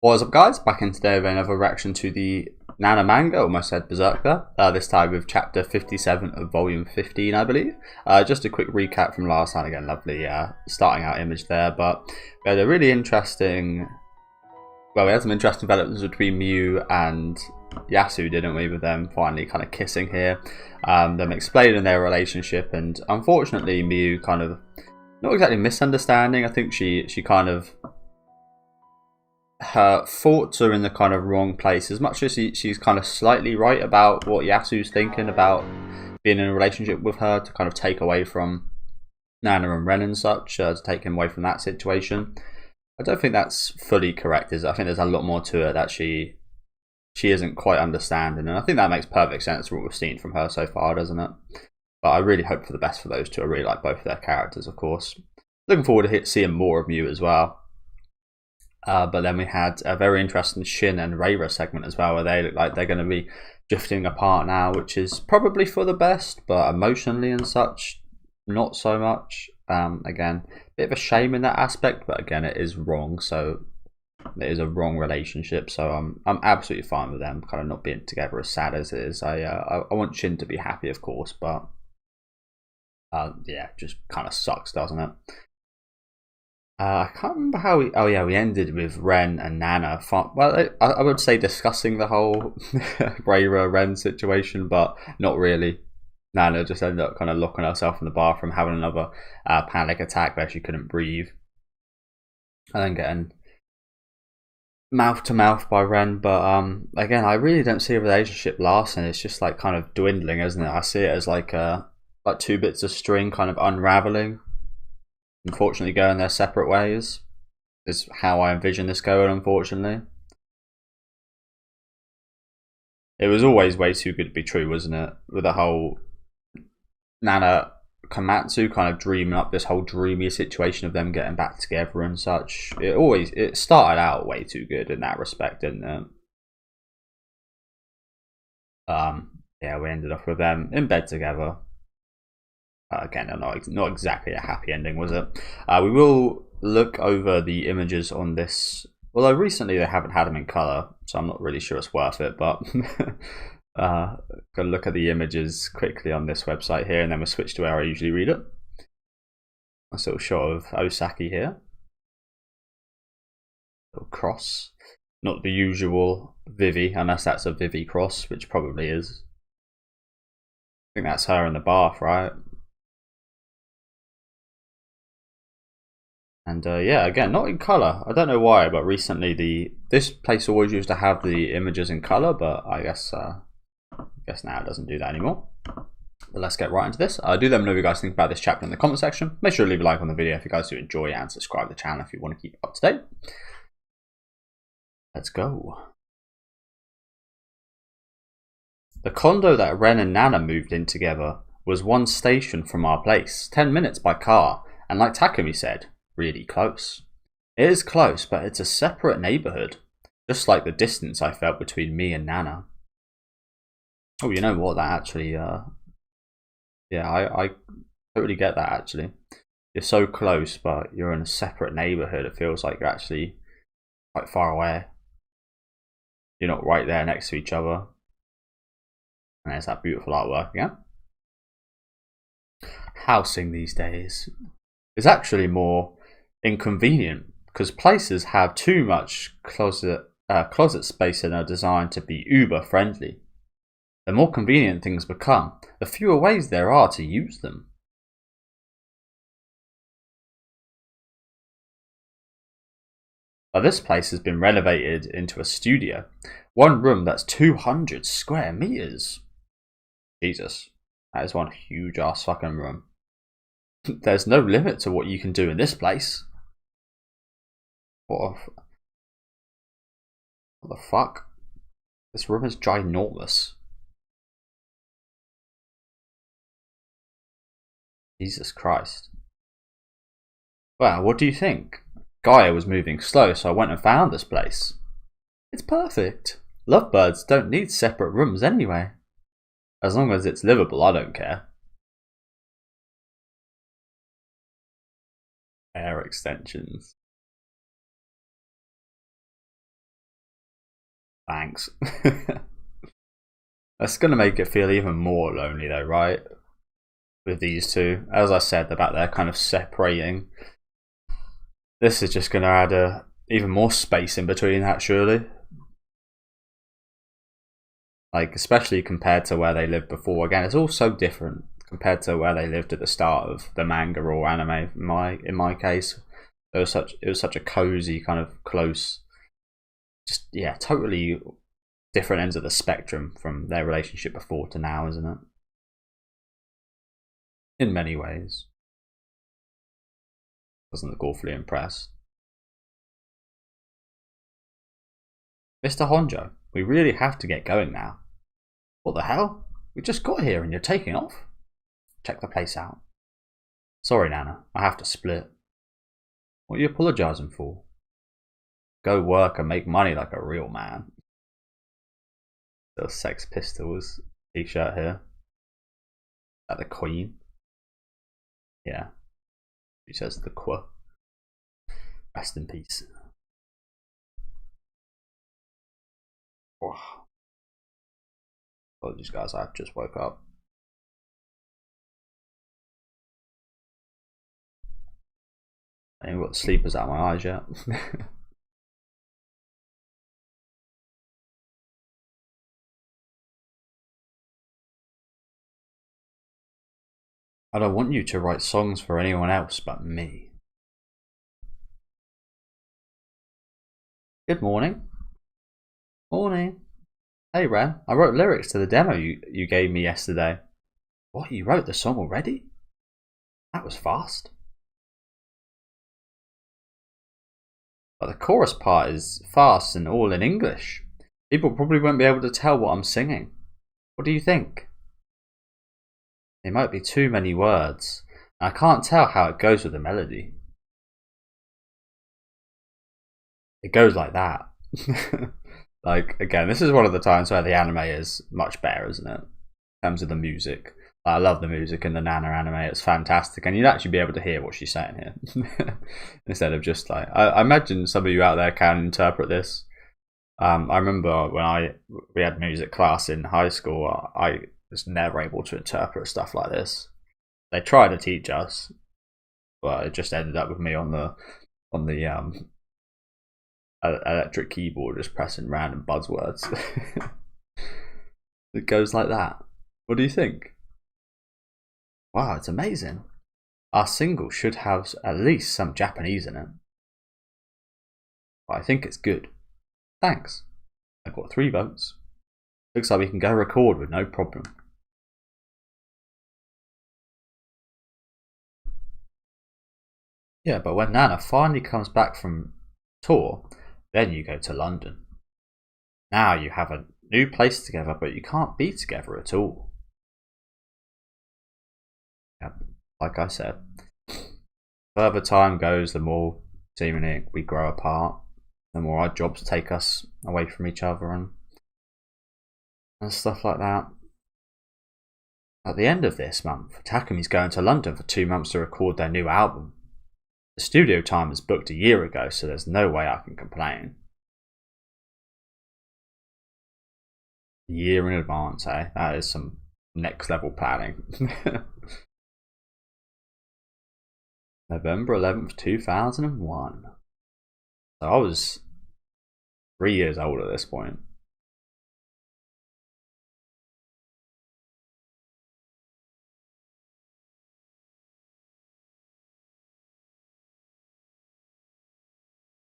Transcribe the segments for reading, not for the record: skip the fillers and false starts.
What's up, guys? Back in today with another reaction to the Nana manga, almost said Berserker, this time with chapter 57 of volume 15, I believe. Just a quick recap from last time. Again, lovely starting out image there, but we had a really interesting, well, we had some interesting developments between Miu and Yasu, didn't we, with them finally kind of kissing here, them explaining their relationship, and unfortunately Miu kind of, not exactly misunderstanding, I think she kind of, her thoughts are in the kind of wrong place. As much as she's kind of slightly right about what Yasu's thinking about being in a relationship with her, to kind of take away from Nana and Ren and such, to take him away from that situation. I don't think that's fully correct. I think there's a lot more to it that she isn't quite understanding, and I think that makes perfect sense for what we've seen from her so far, doesn't it? But I really hope for the best for those two. I really like both of their characters, of course. Looking forward to seeing more of Miu as well. But then we had a very interesting Shin and Reira segment as well, where they look like they're going to be drifting apart now, which is probably for the best, but emotionally and such, not so much. Again, a bit of a shame in that aspect, but again, it is wrong, so it is a wrong relationship. So I'm absolutely fine with them kind of not being together, as sad as it is. I want Shin to be happy, of course, but yeah, just kind of sucks, doesn't it? I can't remember how we. Oh yeah, we ended with Ren and Nana. Well, I would say discussing the whole Reira Ren situation, but not really. Nana just ended up kind of locking herself in the bathroom, having another panic attack where she couldn't breathe, and then getting mouth to mouth by Ren. But again, I really don't see a relationship lasting. It's just like kind of dwindling, isn't it? I see it as like two bits of string kind of unraveling. Unfortunately, going their separate ways is how I envision this going. Unfortunately, it was always way too good to be true, wasn't it? With the whole Nana Komatsu kind of dreaming up this whole dreamy situation of them getting back together and such. It started out way too good in that respect, didn't it? Yeah, we ended up with them in bed together. Again, not exactly a happy ending, was it? We will look over the images on this, although recently they haven't had them in colour, so I'm not really sure it's worth it, but gonna look at the images quickly on this website here, and then we'll switch to where I usually read it. A sort of shot of Osaki here. Little cross. Not the usual Vivi, unless that's a Vivi cross, which probably is. I think that's her in the bath, right? And yeah, again, not in color. I don't know why, but recently this place always used to have the images in color, but I guess now it doesn't do that anymore. But let's get right into this. Do let me know what you guys think about this chapter in the comment section. Make sure to leave a like on the video if you guys do enjoy, and subscribe to the channel if you want to keep up to date. Let's go. The condo that Ren and Nana moved in together was one station from our place, 10 minutes by car, and like Takumi said, really close. It is close, but it's a separate neighborhood, just like the distance I felt between me and Nana. Oh, you know what? That actually, yeah, I totally get that. Actually, you're so close, but you're in a separate neighborhood. It feels like you're actually quite far away. You're not right there next to each other. And there's that beautiful artwork again. Housing these days is actually more inconvenient because places have too much closet space and are designed to be uber friendly. The more convenient things become, the fewer ways there are to use them. But this place has been renovated into a studio. One room that's 200 square meters. Jesus, that is one huge ass fucking room. There's no limit to what you can do in this place. What the fuck? This room is ginormous. Jesus Christ. Well, what do you think? Gaia was moving slow, so I went and found this place. It's perfect. Lovebirds don't need separate rooms anyway. As long as it's livable, I don't care. Hair extensions. Thanks. That's going to make it feel even more lonely though, right? With these two. As I said about their kind of separating. This is just going to add even more space in between that, surely. Like, especially compared to where they lived before. Again, it's all so different compared to where they lived at the start of the manga or anime. In my case, it was such a cozy kind of close, just yeah, totally different ends of the spectrum from their relationship before to now, isn't it? In many ways. Doesn't look awfully impressed. Mr. Honjo, we really have to get going now. What the hell? We just got here and you're taking off? Check the place out. Sorry, Nana, I have to split. What are you apologising for? Go work and make money like a real man. The Sex Pistols t-shirt here. Is that the Queen? Yeah. She says the Qua. Rest in peace. Oh. Apologies guys, I just woke up. I ain't got the sleepers out of my eyes yet. I don't want you to write songs for anyone else but me. Good morning. Morning. Hey Ren, I wrote lyrics to the demo you gave me yesterday. What, you wrote the song already? That was fast. But the chorus part is fast and all in English. People probably won't be able to tell what I'm singing. What do you think? It might be too many words, and I can't tell how it goes with the melody. It goes like that. Like, again, this is one of the times where the anime is much better, isn't it? In terms of the music. I love the music in the Nana anime, it's fantastic, and you'd actually be able to hear what she's saying here. Instead of just like, I imagine some of you out there can interpret this. I remember when we had music class in high school, I was never able to interpret stuff like this. They tried to teach us, but it just ended up with me on the electric keyboard just pressing random buzzwords. It goes like that. What do you think? Wow, it's amazing. Our single should have at least some Japanese in it. But I think it's good. Thanks. I got 3 votes. Looks like we can go record with no problem. Yeah, but when Nana finally comes back from tour, then you go to London. Now you have a new place together, but you can't be together at all. Yep, like I said. Further time goes, the more seemingly we grow apart, the more our jobs take us away from each other and stuff like that. At the end of this month, Takumi's going to London for 2 months to record their new album. The studio time was booked a year ago, so there's no way I can complain. A year in advance, eh? That is some next level planning. November 11th, 2001. So I was 3 years old at this point.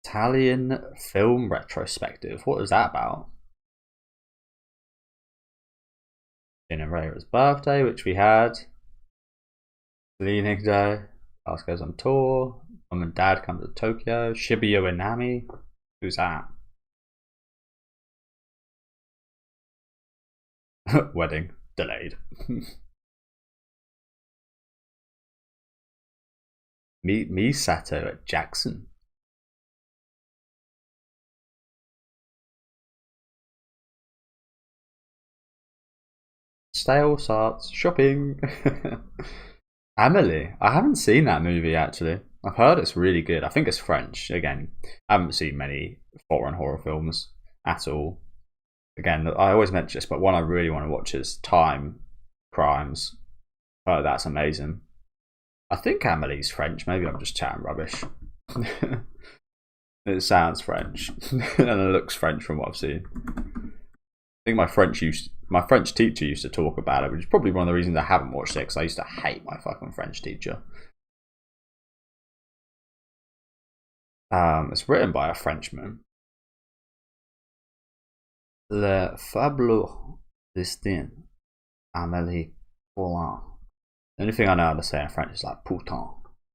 Italian film retrospective. What is that about? Jin and Ray's birthday, which we had. Leaning Day. House goes on tour. Mum and Dad come to Tokyo. Shibuya and Nami. Who's that? Wedding delayed. Meet Misato at Jackson. Stale starts shopping. Amelie. I haven't seen that movie actually. I've heard it's really good. I think it's French. Again, I haven't seen many foreign horror films at all. again, I always mention this, but one I really want to watch is Time Crimes. Oh, that's amazing. I think Amelie's French. Maybe I'm just chatting rubbish. It sounds French and it looks French from what I've seen. I think my French teacher used to talk about it, which is probably one of the reasons I haven't watched it, because I used to hate my fucking French teacher. It's written by a Frenchman. Le Fabuleux Destin, Amélie Poulain. The only thing I know how to say in French is like putain.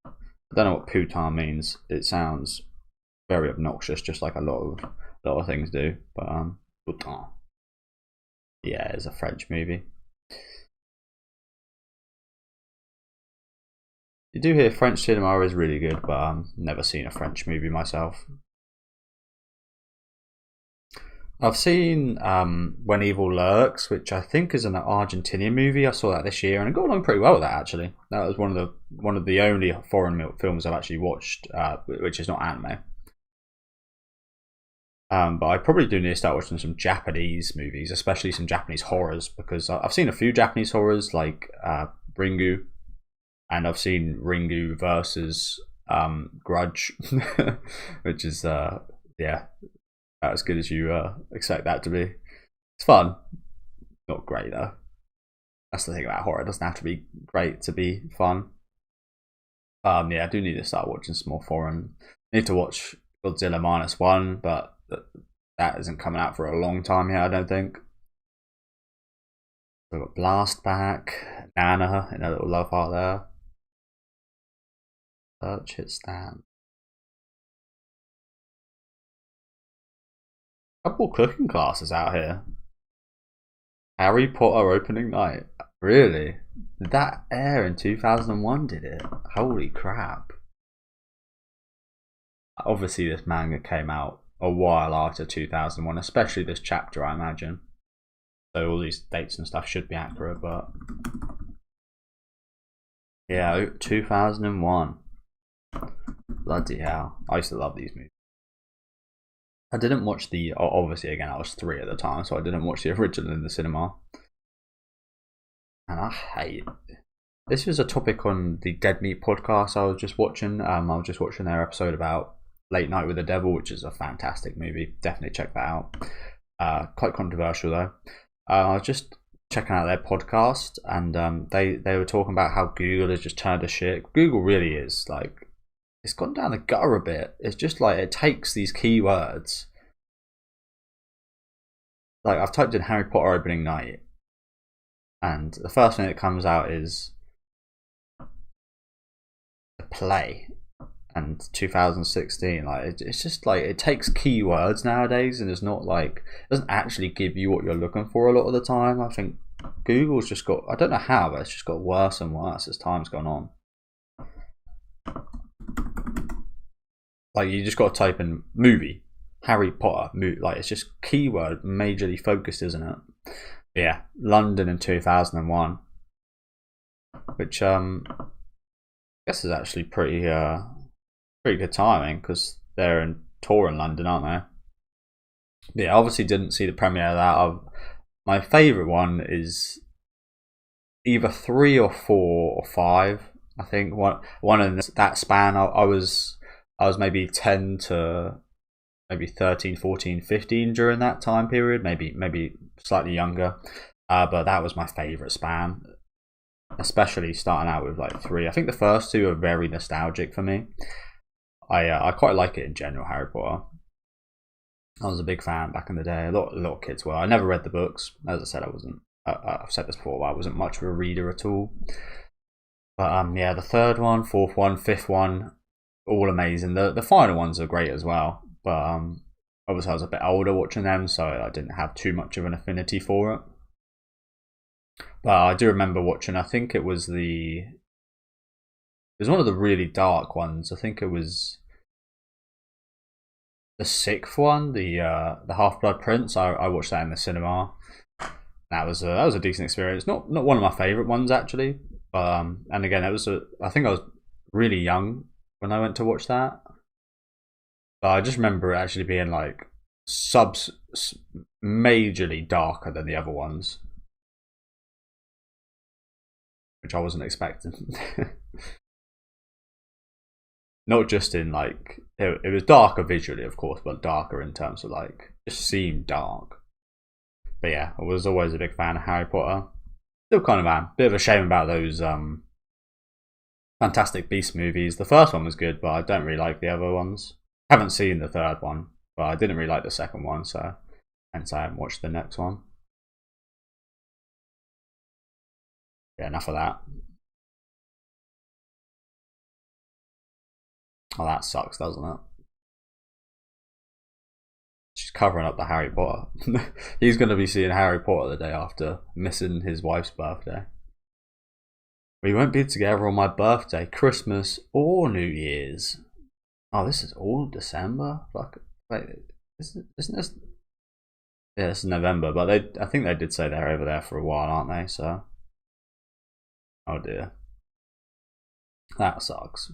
I don't know what putain means. It sounds very obnoxious, just like a lot of things do. But putain. Yeah, it's a French movie. You do hear French cinema is really good, but I've never seen a French movie myself. I've seen When Evil Lurks, which I think is an Argentinian movie. I saw that this year, and it got along pretty well with that. Actually, that was one of the only foreign films I've actually watched, which is not anime. But I probably do need to start watching some Japanese movies, especially some Japanese horrors, because I've seen a few Japanese horrors like Ringu, and I've seen Ringu versus Grudge, which is yeah, about as good as you expect that to be. It's fun, not great though. That's the thing about horror; it doesn't have to be great to be fun. Yeah, I do need to start watching some more foreign. I need to watch Godzilla -1, but that isn't coming out for a long time yet, I don't think. We've got Blast back, Nana in a little love heart there. Search it stand. Couple cooking classes out here. Harry Potter opening night. Really? Did that air in 2001, did it? Holy crap. Obviously this manga came out a while after 2001, especially this chapter, I imagine. So all these dates and stuff should be accurate, but yeah, 2001. Bloody hell. I used to love these movies. I didn't watch obviously again I was 3 at the time, so I didn't watch the original in the cinema. And I hate it. This was a topic on the Dead Meat podcast I was just watching. I was just watching their episode about Late Night with the Devil, which is a fantastic movie. Definitely check that out. Quite controversial though. I was just checking out their podcast, and they were talking about how Google has just turned to shit. Google really is like, it's gone down the gutter a bit. It's just like it takes these keywords. Like I've typed in Harry Potter opening night, and the first thing that comes out is the play. And 2016, like it's just like it takes keywords nowadays, and it's not like, it doesn't actually give you what you're looking for a lot of the time. I think Google's just got, I don't know how, but it's just got worse and worse as time's gone on. Like you just got to type in movie, Harry Potter, like it's just keyword majorly focused, isn't it? But yeah, London in 2001, which I guess is actually pretty good timing, because they're in tour in London, aren't they? But yeah, obviously didn't see the premiere of that. My favourite one is either 3 or 4 or 5. I think one in that span. I was maybe 10 to maybe 13, 14, 15 during that time period. Maybe slightly younger. But that was my favourite span, especially starting out with like 3. I think the first 2 are very nostalgic for me. I quite like it in general, Harry Potter. I was a big fan back in the day. A lot of kids were. I never read the books. As I said, I wasn't. I've said this before, but I wasn't much of a reader at all. But yeah, the 3rd one, 4th one, 5th one, all amazing. The final ones are great as well. But obviously I was a bit older watching them, so I didn't have too much of an affinity for it. But I do remember watching, I think it was one of the really dark ones. I think it was the 6th one, the Half-Blood Prince. I watched that in the cinema. That was a decent experience. Not one of my favourite ones actually. And again, I think I was really young when I went to watch that. But I just remember it actually being like majorly darker than the other ones, which I wasn't expecting. Not just in like it was darker visually, of course, but darker in terms of like just seemed dark. But yeah, I was always a big fan of Harry Potter. Still kind of am. Bit of a shame about those Fantastic Beasts movies. The first one was good, but I don't really like the other ones. Haven't seen the third one, but I didn't really like the second one, so hence I haven't watched the next one. Yeah, enough of that. Oh, that sucks, doesn't it? She's covering up the Harry Potter. He's going to be seeing Harry Potter the day after, missing his wife's birthday. We won't be together on my birthday, Christmas, or New Year's. Oh, this is all December? Fuck. Wait, isn't this? Yeah, this is November, but I think they did say they're over there for a while, aren't they? So, oh dear, that sucks.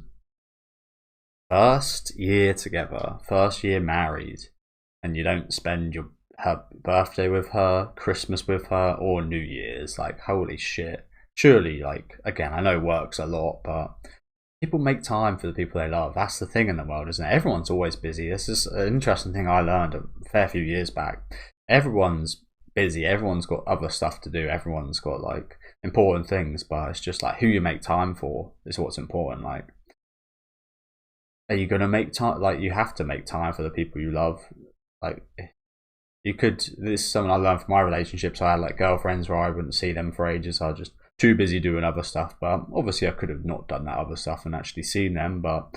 First year together, first year married, and you don't spend her birthday with her, Christmas with her, or New Year's. Like, holy shit. Surely, like, again, I know work's a lot, but people make time for the people they love. That's the thing in the world, isn't it? Everyone's always busy. This is an interesting thing I learned a fair few years back. Everyone's busy. Everyone's got other stuff to do. Everyone's got, like, important things, but it's just, like, who you make time for is what's important. Like, are you going to make time? Like, you have to make time for the people you love. Like, you could, this is something I learned from my relationships. I had, like, girlfriends where I wouldn't see them for ages. I was just too busy doing other stuff, but obviously I could have not done that other stuff and actually seen them, but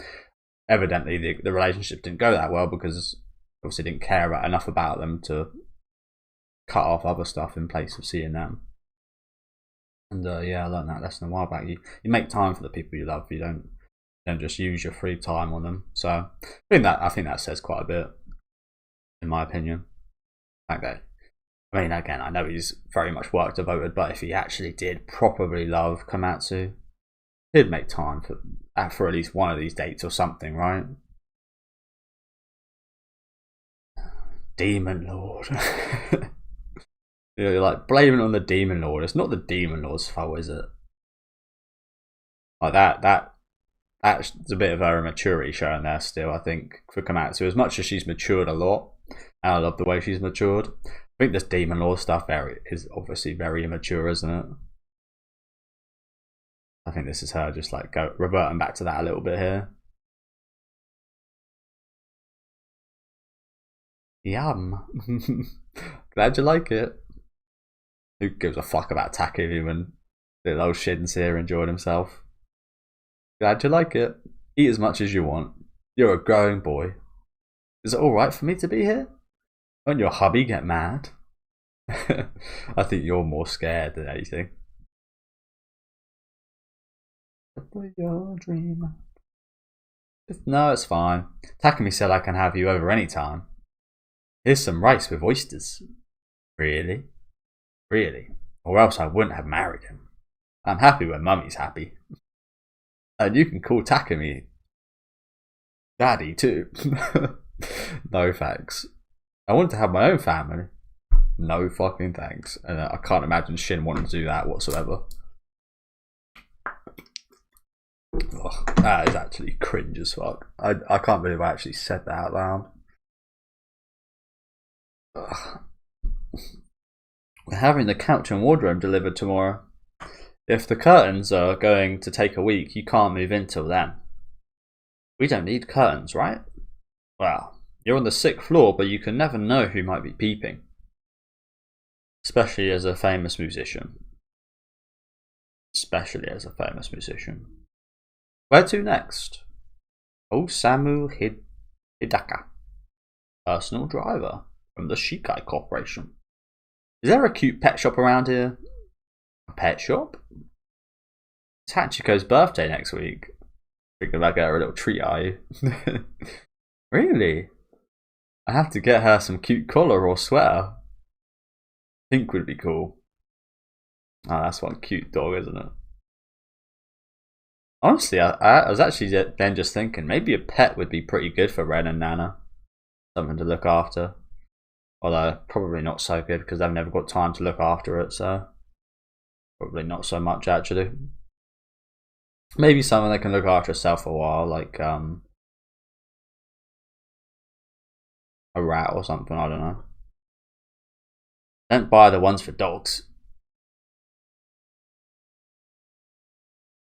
evidently the relationship didn't go that well because obviously didn't care enough about them to cut off other stuff in place of seeing them. And yeah, I learned that lesson a while back. You make time for the people you love. You don't just use your free time on them. So I think that says quite a bit, in my opinion. Okay. I mean, again, I know he's very much work devoted, but if he actually did properly love Komatsu, he'd make time for at least one of these dates or something, right? Demon Lord. You're like blaming it on the Demon Lord. It's not the Demon Lord's fault, is it? Like that's a bit of her immaturity showing there still, I think, for Komatsu. As much as she's matured a lot, and I love the way she's matured, I think this Demon Lord stuff is obviously very immature, isn't it? I think this is her just like reverting back to that a little bit here. Yum. Glad you like it. Who gives a fuck about Takumi when little old Shin's here enjoying himself? Glad you like it. Eat as much as you want. You're a growing boy. Is it alright for me to be here? Won't your hubby get mad? I think you're more scared than anything. Your dream. No, it's fine. Takumi said I can have you over any time. Here's some rice with oysters. Really? Really? Or else I wouldn't have married him. I'm happy when Mummy's happy. And you can call Takumi Daddy too. No thanks. I want to have my own family. No fucking thanks. And I can't imagine Shin wanting to do that whatsoever. Ugh, that is actually cringe as fuck. I can't believe I actually said that out loud. Ugh. We're having the couch and wardrobe delivered tomorrow. If the curtains are going to take a week, you can't move in till then. We don't need curtains, right? Well, you're on the 6th floor, but you can never know who might be peeping. Especially as a famous musician. Especially as a famous musician. Where to next? Osamu Hidaka. Personal driver from the Shikai Corporation. Is there a cute pet shop around here? A pet shop? It's Hachiko's birthday next week. Thinking about getting her a little treat, are you? Really? I have to get her some cute collar or sweater. Pink would be cool. Oh, that's one cute dog, isn't it? Honestly, I was actually then just thinking maybe a pet would be pretty good for Ren and Nana. Something to look after. Although probably not so good because they've never got time to look after it, so probably not so much actually. Maybe someone that can look after itself for a while, like a rat or something, I don't know. Don't buy the ones for dogs.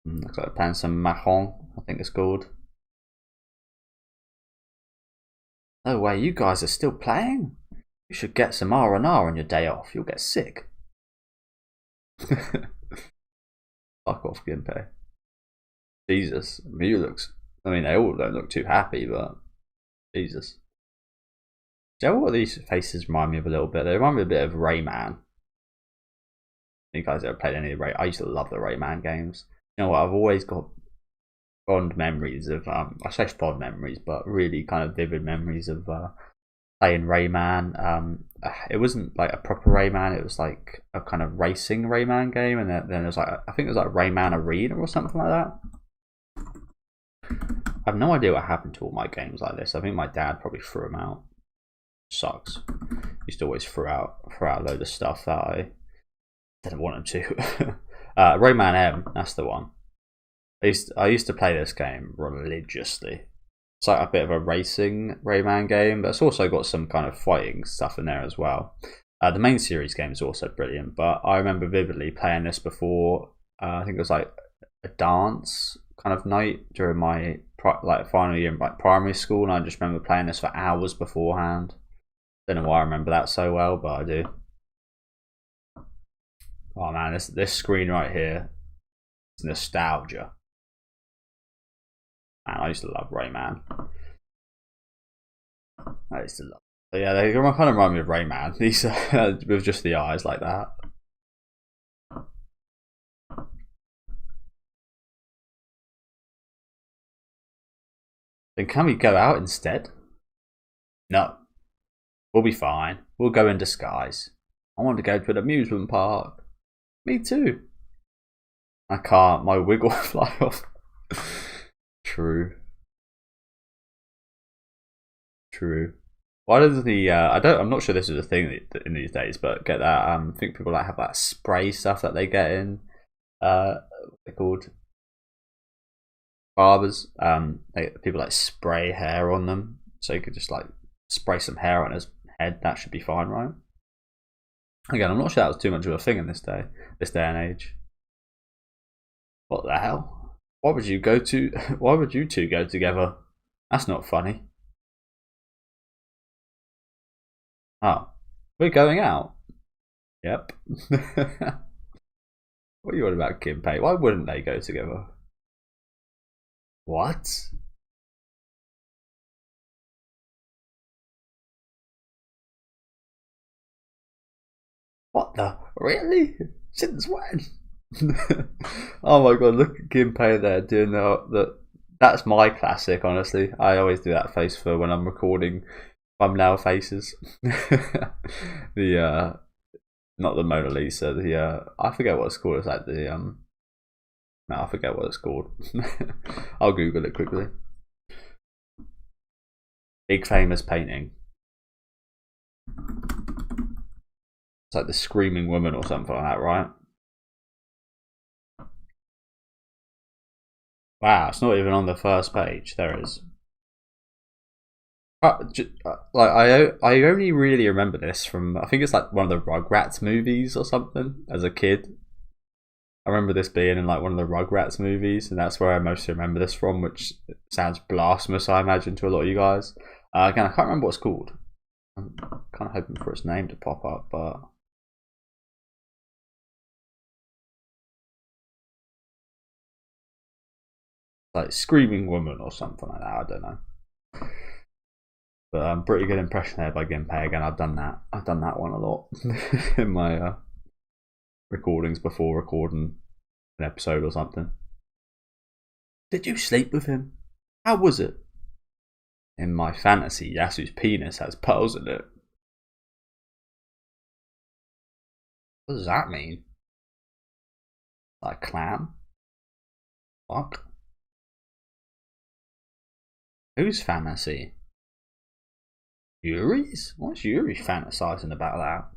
Looks like they're playing some Mahon, I think it's called. No way, you guys are still playing? You should get some R&R on your day off, you'll get sick. Fuck off, Ginpei. Jesus, Mew looks... I mean, they all don't look too happy, but... Jesus. Do you know what these faces remind me of a little bit? They remind me a bit of Rayman. You guys ever played any of Ray? I used to love the Rayman games. You know what? I've always got fond memories of I say fond memories, but really kind of vivid memories of playing Rayman. It wasn't like a proper Rayman. It was like a kind of racing Rayman game, and then there's like I think it was like Rayman Arena or something like that. I have no idea what happened to all my games like this. I think my dad probably threw them out. Sucks. Used to always throw out a load of stuff that I didn't want him to. Rayman M, that's the one. I used to play this game religiously. It's like a bit of a racing Rayman game, but it's also got some kind of fighting stuff in there as well. The main series game is also brilliant, but I remember vividly playing this before. I think it was like a dance kind of night during my final year in like primary school, and I just remember playing this for hours beforehand. Don't know why I remember that so well, but I do. Oh man, this screen right here is nostalgia. Man, I used to love Rayman. I used to love. But yeah, they kind of remind me of Rayman. These with just the eyes like that. Then can we go out instead? No. We'll be fine. We'll go in disguise. I want to go to an amusement park. Me too. I can't. My wig will fly off. True. True. Why does the I'm not sure this is a thing in these days, but get that I think people like have that spray stuff that they get in they're called barbers. People like spray hair on them, so you could just like spray some hair on his head. That should be fine, right? Again, I'm not sure that was too much of a thing in this day and age. What the hell? Why would you two go together? That's not funny. Oh, we're going out. Yep. What are you on about, Ginpei? Why wouldn't they go together? What? What the? Really? Since when? Oh my god, look at Ginpei there doing the. That's my classic, honestly. I always do that face for when I'm recording thumbnail faces. The not the Mona Lisa, the I forget what it's called. It's like the no, I forget what it's called. I'll Google it quickly. Big famous painting. It's like the Screaming Woman or something like that, right? Wow, it's not even on the first page. There it is. Like I only really remember this from I think it's like one of the Rugrats movies or something as a kid. I remember this being in like one of the Rugrats movies, and that's where I mostly remember this from, which sounds blasphemous, I imagine, to a lot of you guys. Again, I can't remember what it's called. I'm kind of hoping for its name to pop up, but like Screaming Woman or something like that. I don't know. But pretty good impression there by Ginpei. Again, I've done that one a lot in my recordings before recording an episode or something. Did you sleep with him? How was it? In my fantasy, Yasu's penis has pearls in it. What does that mean? Like clam? Fuck. Whose fantasy? Yuri's? Why's Yuri fantasizing about that?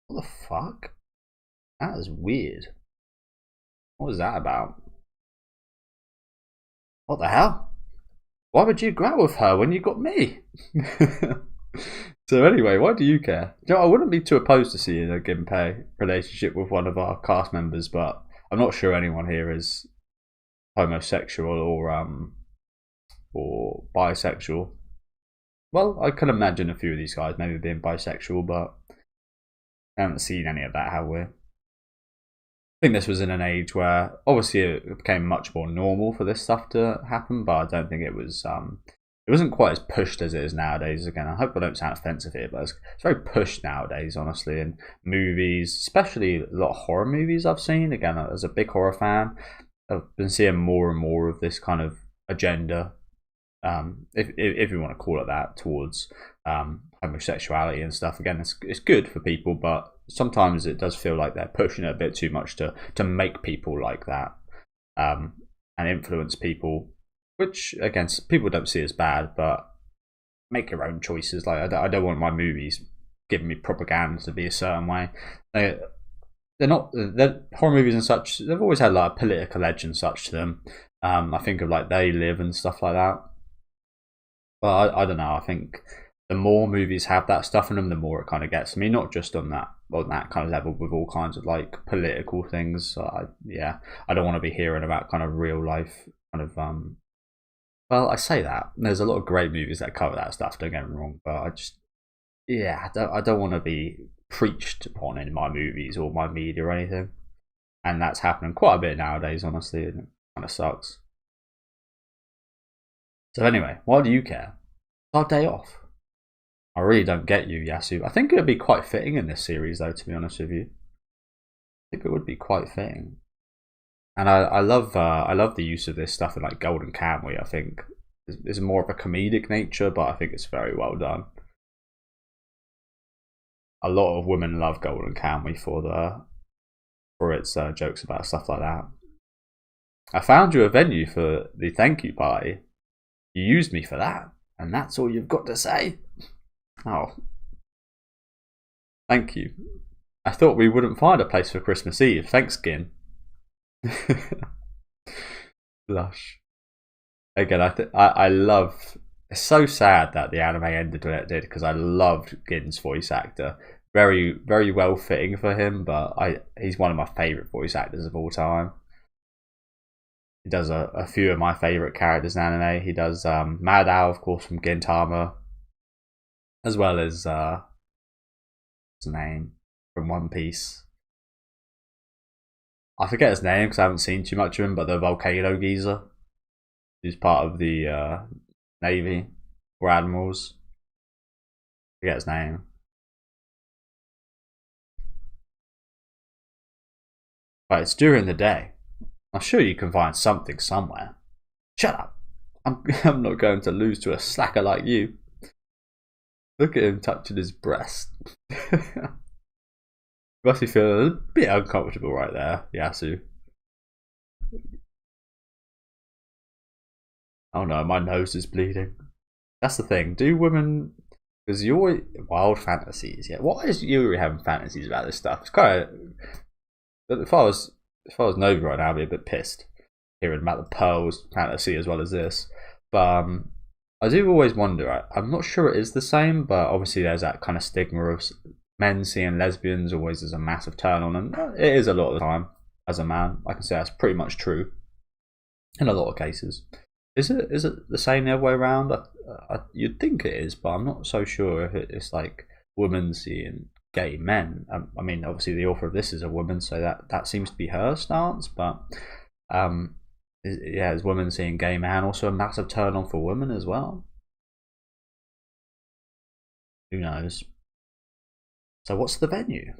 What the fuck? That is weird. What was that about? What the hell? Why would you go out with her when you got me? So anyway, why do you care? You know, I wouldn't be too opposed to seeing a Ginpei relationship with one of our cast members, but I'm not sure anyone here is homosexual or bisexual. Well, I can imagine a few of these guys maybe being bisexual, but I haven't seen any of that, have we? I think this was in an age where obviously it became much more normal for this stuff to happen, but I don't think it wasn't quite as pushed as it is nowadays. Again, I hope I don't sound offensive here, but it's very pushed nowadays, honestly, in movies, especially a lot of horror movies I've seen. Again, as a big horror fan, I've been seeing more and more of this kind of agenda, if you want to call it that, towards homosexuality and stuff. Again, it's good for people, but sometimes it does feel like they're pushing it a bit too much to make people like that, and influence people, which again people don't see as bad, but make your own choices. Like I don't want my movies giving me propaganda to be a certain way. They're horror movies and such. They've always had like a political edge and such to them. I think of like They Live and stuff like that. But I don't know. I think the more movies have that stuff in them, the more it kind of gets me. Not just on that kind of level, with all kinds of like political things. I don't want to be hearing about kind of real life kind of. Well, I say that there's a lot of great movies that cover that stuff. Don't get me wrong, but I don't want to be preached upon in my movies or my media or anything, and that's happening quite a bit nowadays, honestly, and it kind of sucks. So anyway, why do you care? It's our day off. I really don't get you, Yasu. I think it would be quite fitting in this series, though, to be honest with you. I think it would be quite fitting, and I love the use of this stuff in like Golden Kamuy. I think is more of a comedic nature, but I think it's very well done. A lot of women love Golden Kamuy for its jokes about stuff like that. I found you a venue for the thank you party. You used me for that, and that's all you've got to say. Oh, thank you. I thought we wouldn't find a place for Christmas Eve. Thanks, Gin. Blush. Again, I love. It's so sad that the anime ended when it did, because I loved Gin's voice actor. Very, very well fitting for him, but he's one of my favourite voice actors of all time. He does a few of my favourite characters in anime. He does Madao, of course, from Gintama, as well as what's his name from One Piece. I forget his name because I haven't seen too much of him, but the volcano geezer, who's part of the Navy or Admirals. I forget his name. But it's during the day. I'm sure you can find something somewhere. Shut up. I'm not going to lose to a slacker like you. Look at him touching his breast. Must be feeling a bit uncomfortable right there, Yasu. Oh no, my nose is bleeding. That's the thing. Do women... Because you're wild fantasies, yeah. Why is Yuri having fantasies about this stuff? It's kind of... If I was Nova right now, I'd be a bit pissed hearing about the Pearls fantasy as well as this. But I do always wonder. I'm not sure it is the same, but obviously there's that kind of stigma of men seeing lesbians always as a massive turn on, and it is a lot of the time. As a man, I can say that's pretty much true in a lot of cases. Is it the same the other way around? You'd think it is, but I'm not so sure if it's like women seeing gay men. I mean, obviously the author of this is a woman, so that seems to be her stance. But is women seeing gay man also a massive turn on for women as well? Who knows? So what's the venue?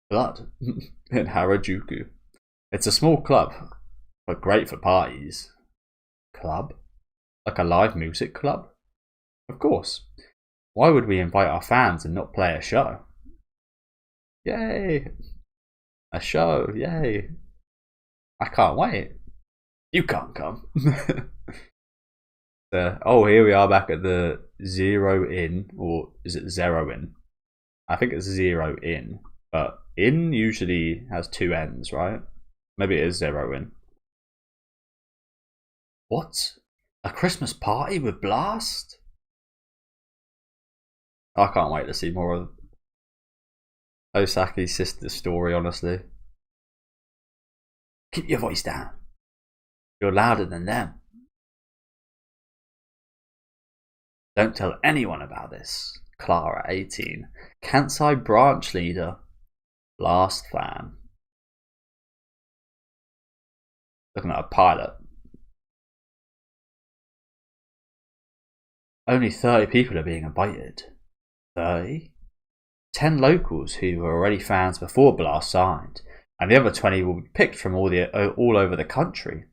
Blood in Harajuku. It's a small club, but great for parties. Club? Like a live music club? Of course. Why would we invite our fans and not play a show? Yay! A show, yay! I can't wait. You can't come. Oh, here we are back at the Zero Inn, or is it Zero Inn? I think it's Zero Inn, but Inn usually has two N's, right? Maybe it is Zero Inn. What? A Christmas party with Blast? I can't wait to see more of Osaki's sister's story, honestly. Keep your voice down. You're louder than them. Don't tell anyone about this. Clara, 18. Kansai branch leader. Blast fan. Looking at a pilot. Only 30 people are being invited. 30? 10 locals who were already fans before Blast signed, and the other 20 will be picked from all over the country.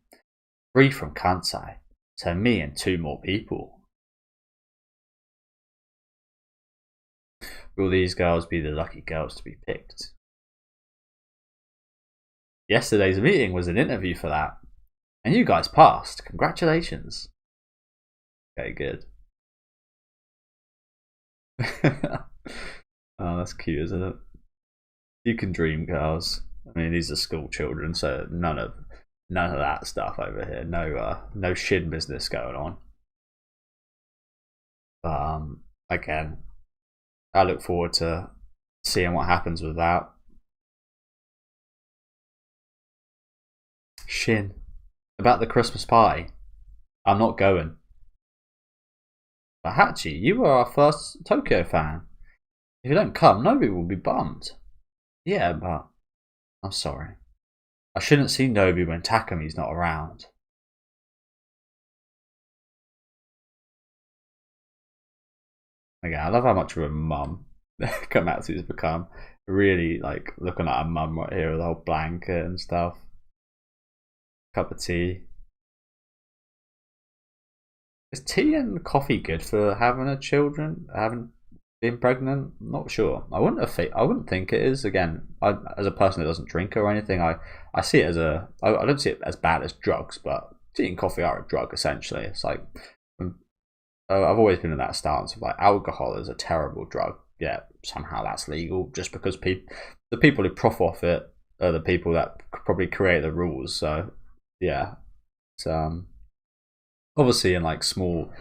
3 from Kansai, so me and 2 more people. Will these girls be the lucky girls to be picked? Yesterday's meeting was an interview for that, and you guys passed. Congratulations. Okay, good. Oh, that's cute, isn't it? You can dream, girls. I mean, these are school children, so none of that stuff over here. No shin business going on. But again, I look forward to seeing what happens with that. Shin, about the Christmas party. I'm not going. But Hachi, you were our first Tokyo fan. If you don't come, nobody will be bummed. Yeah, but I'm sorry. I shouldn't see Nobu when Takami's not around. Again, I love how much of a mum Komatsu's become. Really, like, looking at her mum right here with the whole blanket and stuff. Cup of tea. Is tea and coffee good for having children? Having been pregnant? I'm not sure. I wouldn't think it is. Again, as a person that doesn't drink or anything, I see it as I don't see it as bad as drugs, but tea and coffee are a drug essentially. It's like I've always been in that stance of like alcohol is a terrible drug. Yeah, somehow that's legal just because the people who profit off it are the people that probably create the rules. So yeah, it's obviously in like small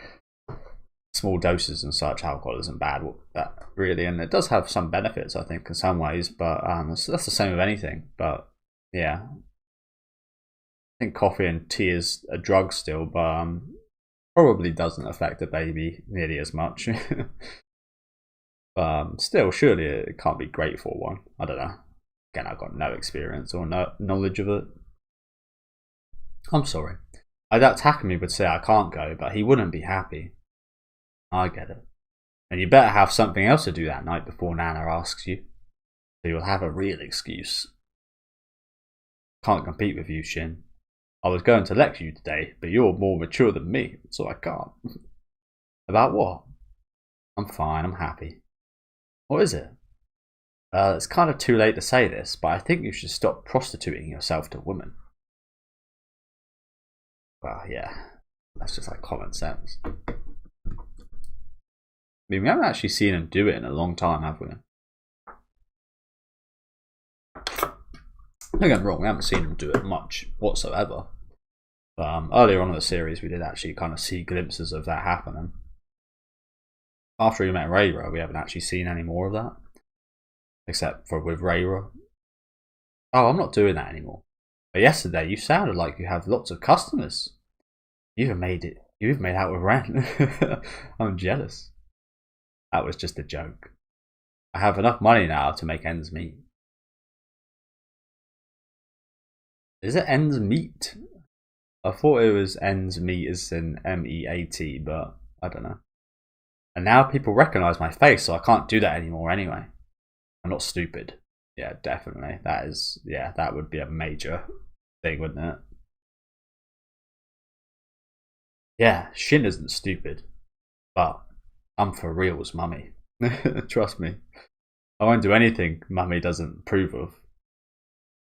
doses and such, alcohol isn't bad that really, and it does have some benefits I think in some ways, but that's the same with anything. But yeah, I think coffee and tea is a drug still, but probably doesn't affect a baby nearly as much. But still, surely it can't be great for one. I don't know. Again, I've got no experience or no knowledge of it. I'm sorry. I doubt Takumi would say I can't go, but he wouldn't be happy. I get it. And you better have something else to do that night before Nana asks you. So you'll have a real excuse. Can't compete with you, Shin. I was going to lecture you today, but you're more mature than me, so I can't. About what? I'm fine, I'm happy. What is it? It's kind of too late to say this, but I think you should stop prostituting yourself to women. Well, yeah. That's just like common sense. I mean, we haven't actually seen him do it in a long time, have we? Don't get me wrong, we haven't seen him do it much whatsoever. But earlier on in the series, we did actually kind of see glimpses of that happening. After we met Reira, we haven't actually seen any more of that. Except for with Reira. Oh, I'm not doing that anymore. But yesterday, you sounded like you have lots of customers. You've made out with Ren. I'm jealous. That was just a joke. I have enough money now to make ends meet. Is it ends meet? I thought it was ends meet as in MEAT, but I don't know. And now people recognise my face, so I can't do that anymore anyway. I'm not stupid. Yeah, definitely. That would be a major thing, wouldn't it? Yeah, Shin isn't stupid. But I'm for reals, mummy. Trust me. I won't do anything mummy doesn't approve of.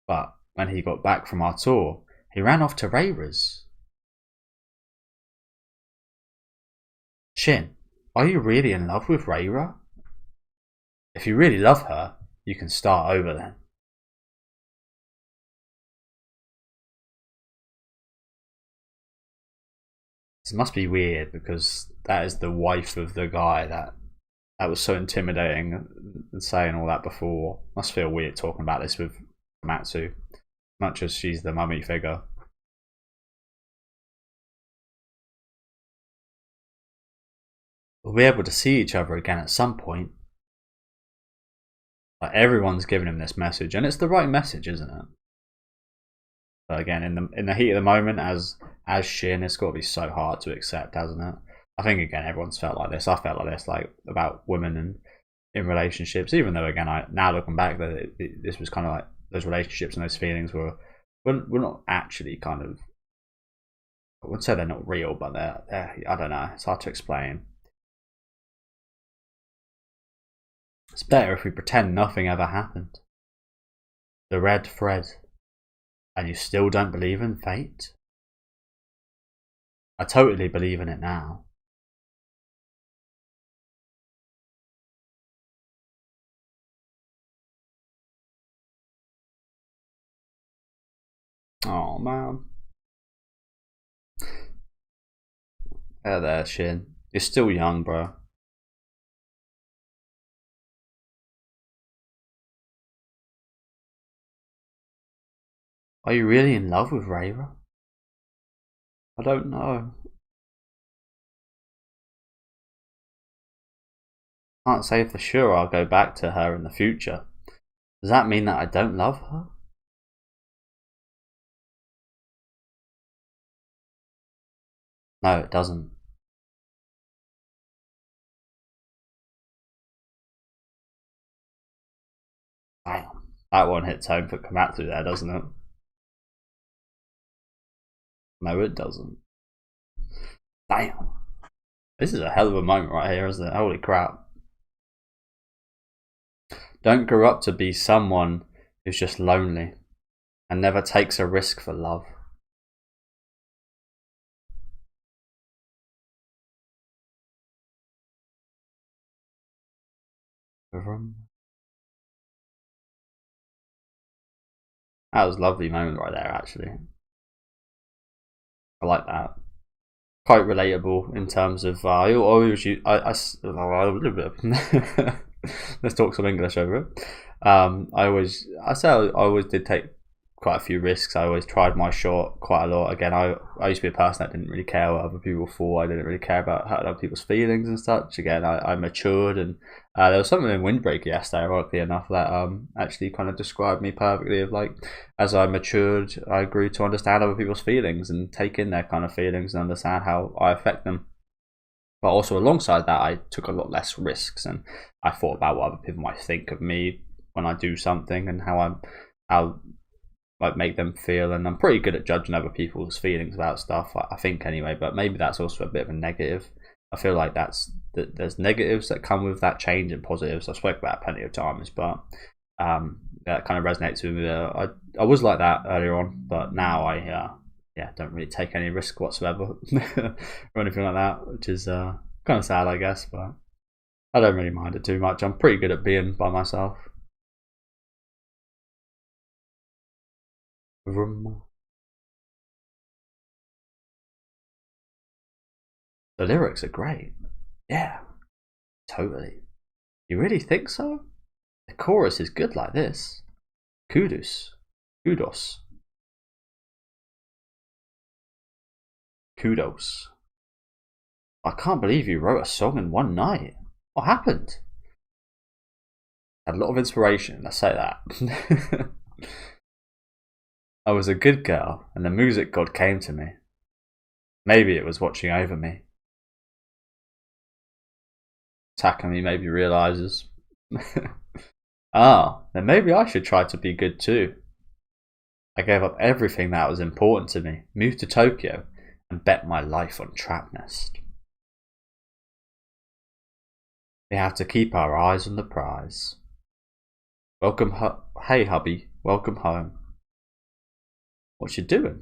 But when he got back from our tour, he ran off to Reira's. Shin, are you really in love with Reira? If you really love her, you can start over then. This must be weird because that is the wife of the guy that was so intimidating and saying all that before. Must feel weird talking about this with Matsu, much as she's the mummy figure. We'll be able to see each other again at some point. Like, everyone's giving him this message, and it's the right message, isn't it? But again, in the heat of the moment, as Shin, it's got to be so hard to accept, hasn't it? I think again, everyone's felt like this. I felt like this, like about women and in relationships. Even though again, I now looking back, that this was kind of like those relationships and those feelings were not actually kind of. I wouldn't say they're not real, but they're I don't know. It's hard to explain. It's better if we pretend nothing ever happened. The red thread. And you still don't believe in fate? I totally believe in it now. Oh man. There, Shin. You're still young, bro. Are you really in love with Reira? I don't know. Can't say for sure I'll go back to her in the future. Does that mean that I don't love her? No, it doesn't. Damn. That one hits home for Komatsu there, doesn't it? No, it doesn't. Damn. This is a hell of a moment right here, isn't it? Holy crap. Don't grow up to be someone who's just lonely and never takes a risk for love. That was a lovely moment right there, actually. I like that. Quite relatable in terms of I always use, let's talk some English over it. I always did take quite a few risks. I always tried my shot quite a lot. Again, I used to be a person that didn't really care what other people thought. I didn't really care about hurting other people's feelings and such. Again, I matured, and there was something in Windbreaker yesterday, ironically enough, that actually kind of described me perfectly. Of like, as I matured, I grew to understand other people's feelings and take in their kind of feelings and understand how I affect them. But also alongside that, I took a lot less risks, and I thought about what other people might think of me when I do something and how like make them feel. And I'm pretty good at judging other people's feelings about stuff, I think anyway. But maybe that's also a bit of a negative. I feel like there's negatives that come with that change and positives. I've spoken about it plenty of times, but that kind of resonates with me. I was like that earlier on, but now I don't really take any risk whatsoever or anything like that, which is kind of sad, I guess. But I don't really mind it too much. I'm pretty good at being by myself. The lyrics are great. Yeah, totally. You really think so? The chorus is good like this. Kudos. Kudos. Kudos. I can't believe you wrote a song in one night. What happened? Had a lot of inspiration, let's say that. I was a good girl, and the music god came to me. Maybe it was watching over me. Takumi maybe realizes. Then maybe I should try to be good too. I gave up everything that was important to me, moved to Tokyo, and bet my life on Trap Nest. We have to keep our eyes on the prize. Hey hubby, welcome home. What you doing?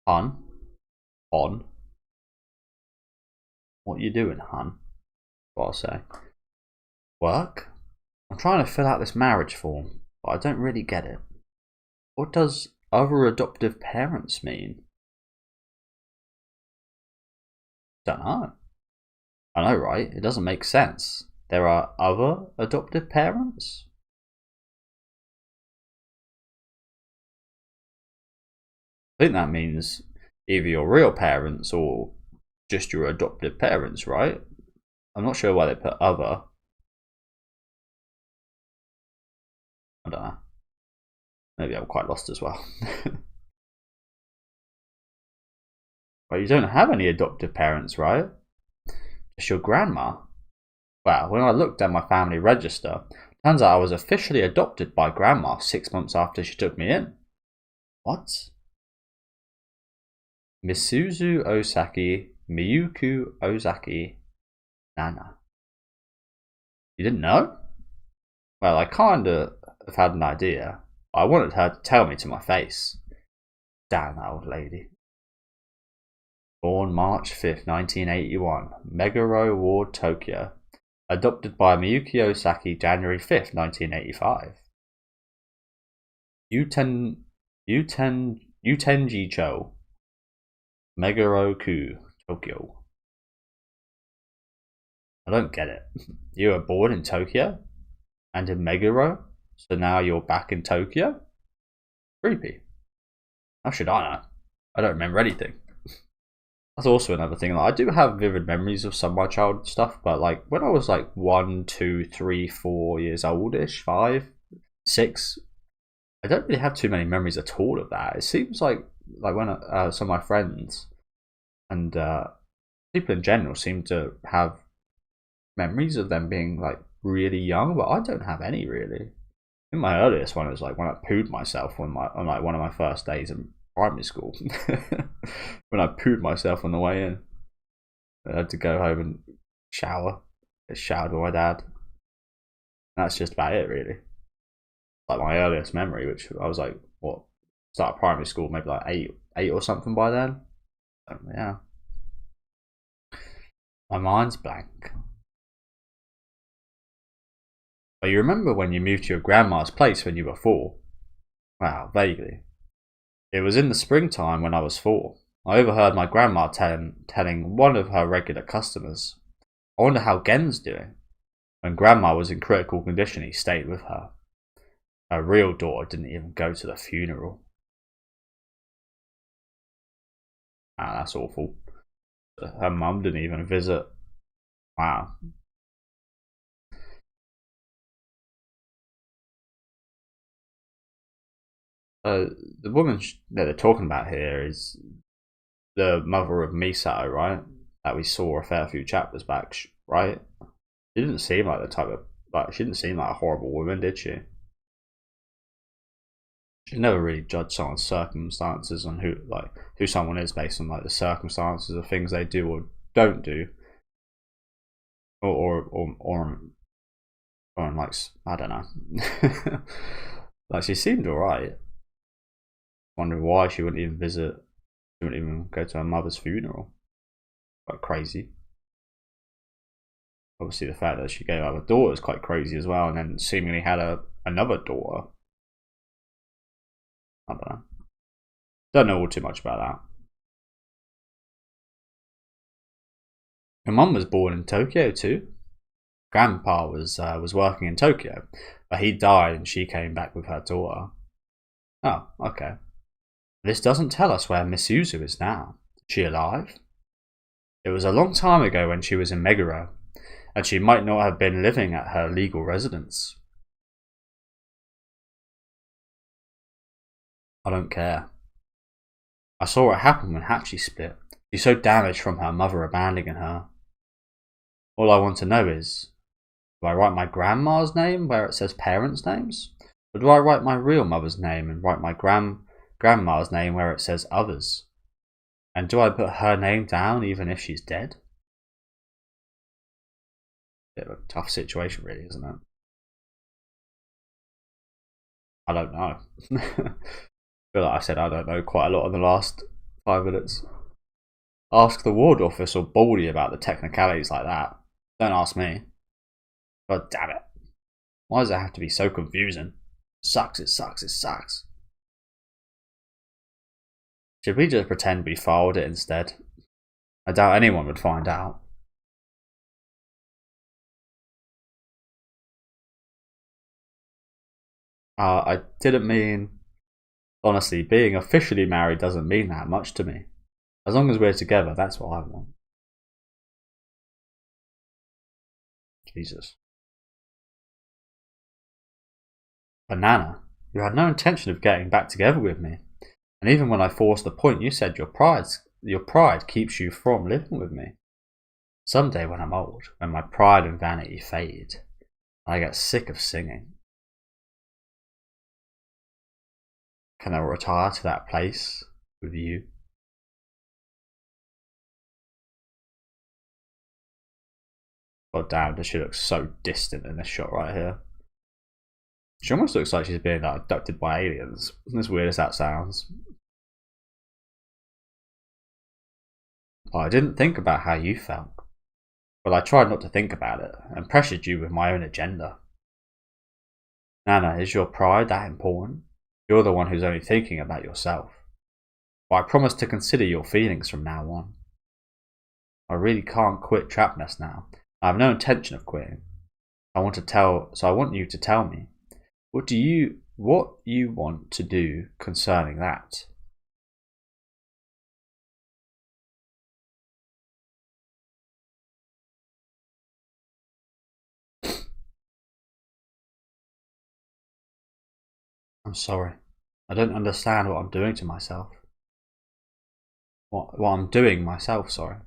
On. What you doing, hun? What I'll say. Work? I'm trying to fill out this marriage form, but I don't really get it. What does other adoptive parents mean? Don't know. I know, right? It doesn't make sense. There are other adoptive parents? I think that means either your real parents or just your adoptive parents, right? I'm not sure why they put other. I don't know. Maybe I'm quite lost as well. But you don't have any adoptive parents, right? Just your grandma. Well, when I looked at my family register, turns out I was officially adopted by grandma 6 months after she took me in. What? Misuzu Osaki, Miyuku Ozaki, Nana. You didn't know? Well, I kinda have had an idea. I wanted her to tell me to my face. Damn that old lady. Born March 5th, 1981, Meguro Ward, Tokyo. Adopted by Miyuki Osaki, January 5th, 1985. Utenji Cho, Meguro-ku, Tokyo. I don't get it. You were born in Tokyo and in Meguro, so now you're back in Tokyo? Creepy. How should I know? I don't remember anything. That's also another thing. Like, I do have vivid memories of some of my childhood stuff, but like when I was like 1, 2, 3, 4 years oldish, 5, 6, I don't really have too many memories at all of that. It seems like when some of my friends and people in general seem to have memories of them being like really young, but I don't have any really. I think my earliest one was like when I pooed myself on like one of my first days in primary school. When I pooed myself on the way in, I had to go home and shower. Get showered with my dad. That's just about it, really. Like my earliest memory, which I was like, what, start of primary school, maybe like eight or something by then. So, yeah. My mind's blank. But you remember when you moved to your grandma's place when you were 4? Wow, vaguely. It was in the springtime when I was 4. I overheard my grandma telling one of her regular customers, I wonder how Gen's doing. When grandma was in critical condition, he stayed with her. Her real daughter didn't even go to the funeral. Ah, that's awful. Her mum didn't even visit. Wow. The woman that they're talking about here is the mother of Misato, right? That we saw a fair few chapters back, right? She didn't seem like the type of she didn't seem like a horrible woman, did she? She never really judged someone's circumstances on who someone is based on like the circumstances of things they do or don't do, or on like I don't know. Like she seemed alright. Wondering why she wouldn't even visit. She wouldn't even go to her mother's funeral. Quite crazy. Obviously, the fact that she gave up a daughter is quite crazy as well, and then seemingly had another daughter. I don't know. Don't know all too much about that. Her mum was born in Tokyo too. Grandpa was working in Tokyo, but he died and she came back with her daughter. Oh, okay. This doesn't tell us where Miss Yuzu is now. Is she alive? It was a long time ago when she was in Meguro, and she might not have been living at her legal residence. I don't care. I saw it happen when Hachi split. She's so damaged from her mother abandoning her. All I want to know is, do I write my grandma's name where it says parents' names? Or do I write my real mother's name and write my grandma's name where it says others? And do I put her name down even if she's dead? Bit of a tough situation, really, isn't it? I don't know. I feel like I said I don't know quite a lot in the last 5 minutes. Ask the ward office or Baldy about the technicalities like that. Don't ask me. God damn it. Why does it have to be so confusing? It sucks, it sucks, it sucks. Should we just pretend we filed it instead? I doubt anyone would find out. I didn't mean... Honestly, being officially married doesn't mean that much to me. As long as we're together, that's what I want. Jesus. Banana, you had no intention of getting back together with me. And even when I forced the point, you said your pride keeps you from living with me. Someday when I'm old, when my pride and vanity fade, and I get sick of singing, can I retire to that place with you? God damn, does she look so distant in this shot right here? She almost looks like she's being like, abducted by aliens, as weird as that sounds. Well, I didn't think about how you felt. But I tried not to think about it, and pressured you with my own agenda. Nana, is your pride that important? You're the one who's only thinking about yourself. But I promise to consider your feelings from now on. I really can't quit Trapnest now. I have no intention of quitting. I want you to tell me, what you want to do concerning that? I'm sorry. I don't understand what I'm doing to myself. What I'm doing myself, sorry.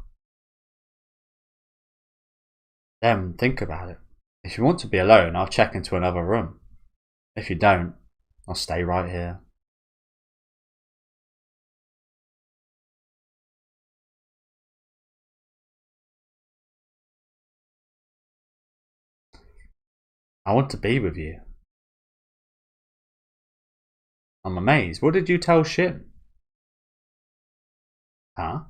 Then think about it. If you want to be alone, I'll check into another room. If you don't, I'll stay right here. I want to be with you. I'm amazed. What did you tell Shin? Huh?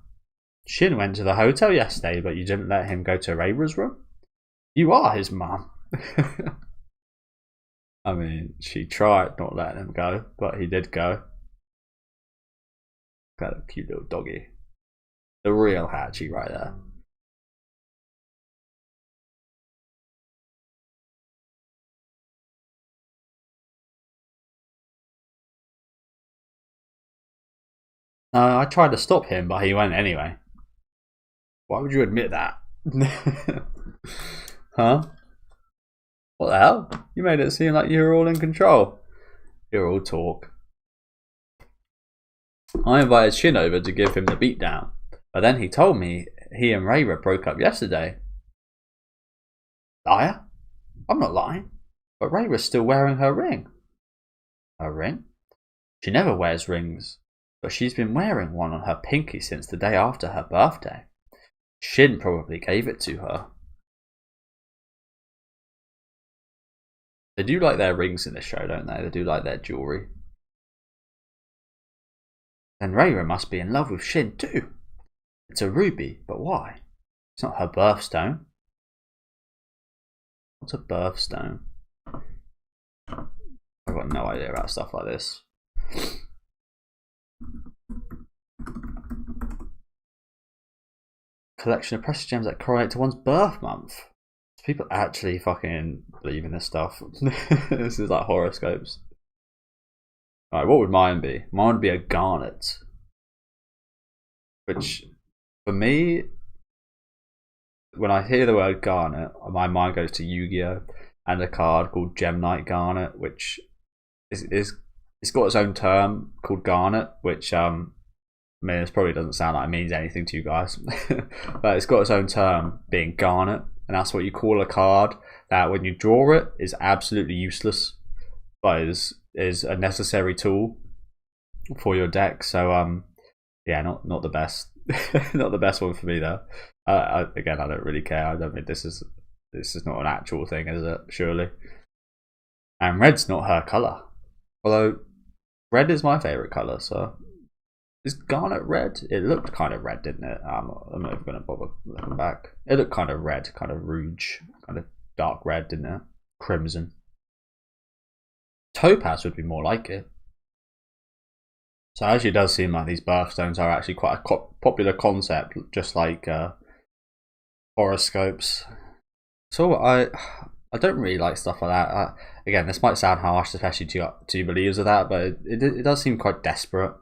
Shin went to the hotel yesterday, but you didn't let him go to Rayra's room? You are his mum. I mean, she tried not letting him go, but he did go. Got a cute little doggy. The real Hachi right there. I tried to stop him, but he went anyway. Why would you admit that? Huh? What the hell? You made it seem like you were all in control. You're all talk. I invited Shin over to give him the beatdown, but then he told me he and Rayra broke up yesterday. Liar? I'm not lying. But Rayra's still wearing her ring. Her ring? She never wears rings, but she's been wearing one on her pinky since the day after her birthday. Shin probably gave it to her. They do like their rings in this show, don't they? They do like their jewellery. Then Rayra must be in love with Shin too. It's a ruby, but why? It's not her birthstone. What's a birthstone? I've got no idea about stuff like this. Collection of precious gems that correlate to one's birth month. Do people actually fucking believe in this stuff? This is like horoscopes. Alright, what would mine be? Mine would be a garnet. Which, for me, when I hear the word garnet, my mind goes to Yu-Gi-Oh! And a card called Gem Knight Garnet, which is it's got its own term called garnet, which I mean, this probably doesn't sound like it means anything to you guys, but it's got its own term being garnet, and that's what you call a card that when you draw it is absolutely useless, but is a necessary tool for your deck. So yeah, not the best, not the best one for me though. Again, I don't really care. I don't think this is not an actual thing, is it? Surely. And red's not her colour. Although red is my favourite colour, so Is garnet red? It looked kind of red, didn't it? I'm not even going to bother looking back. It looked kind of red, kind of rouge, kind of dark red, didn't it? Crimson. Topaz would be more like it. So it actually does seem like these birthstones are actually quite a popular concept, just like horoscopes. So I don't really like stuff like that. Again, this might sound harsh, especially to believers of that, but it does seem quite desperate.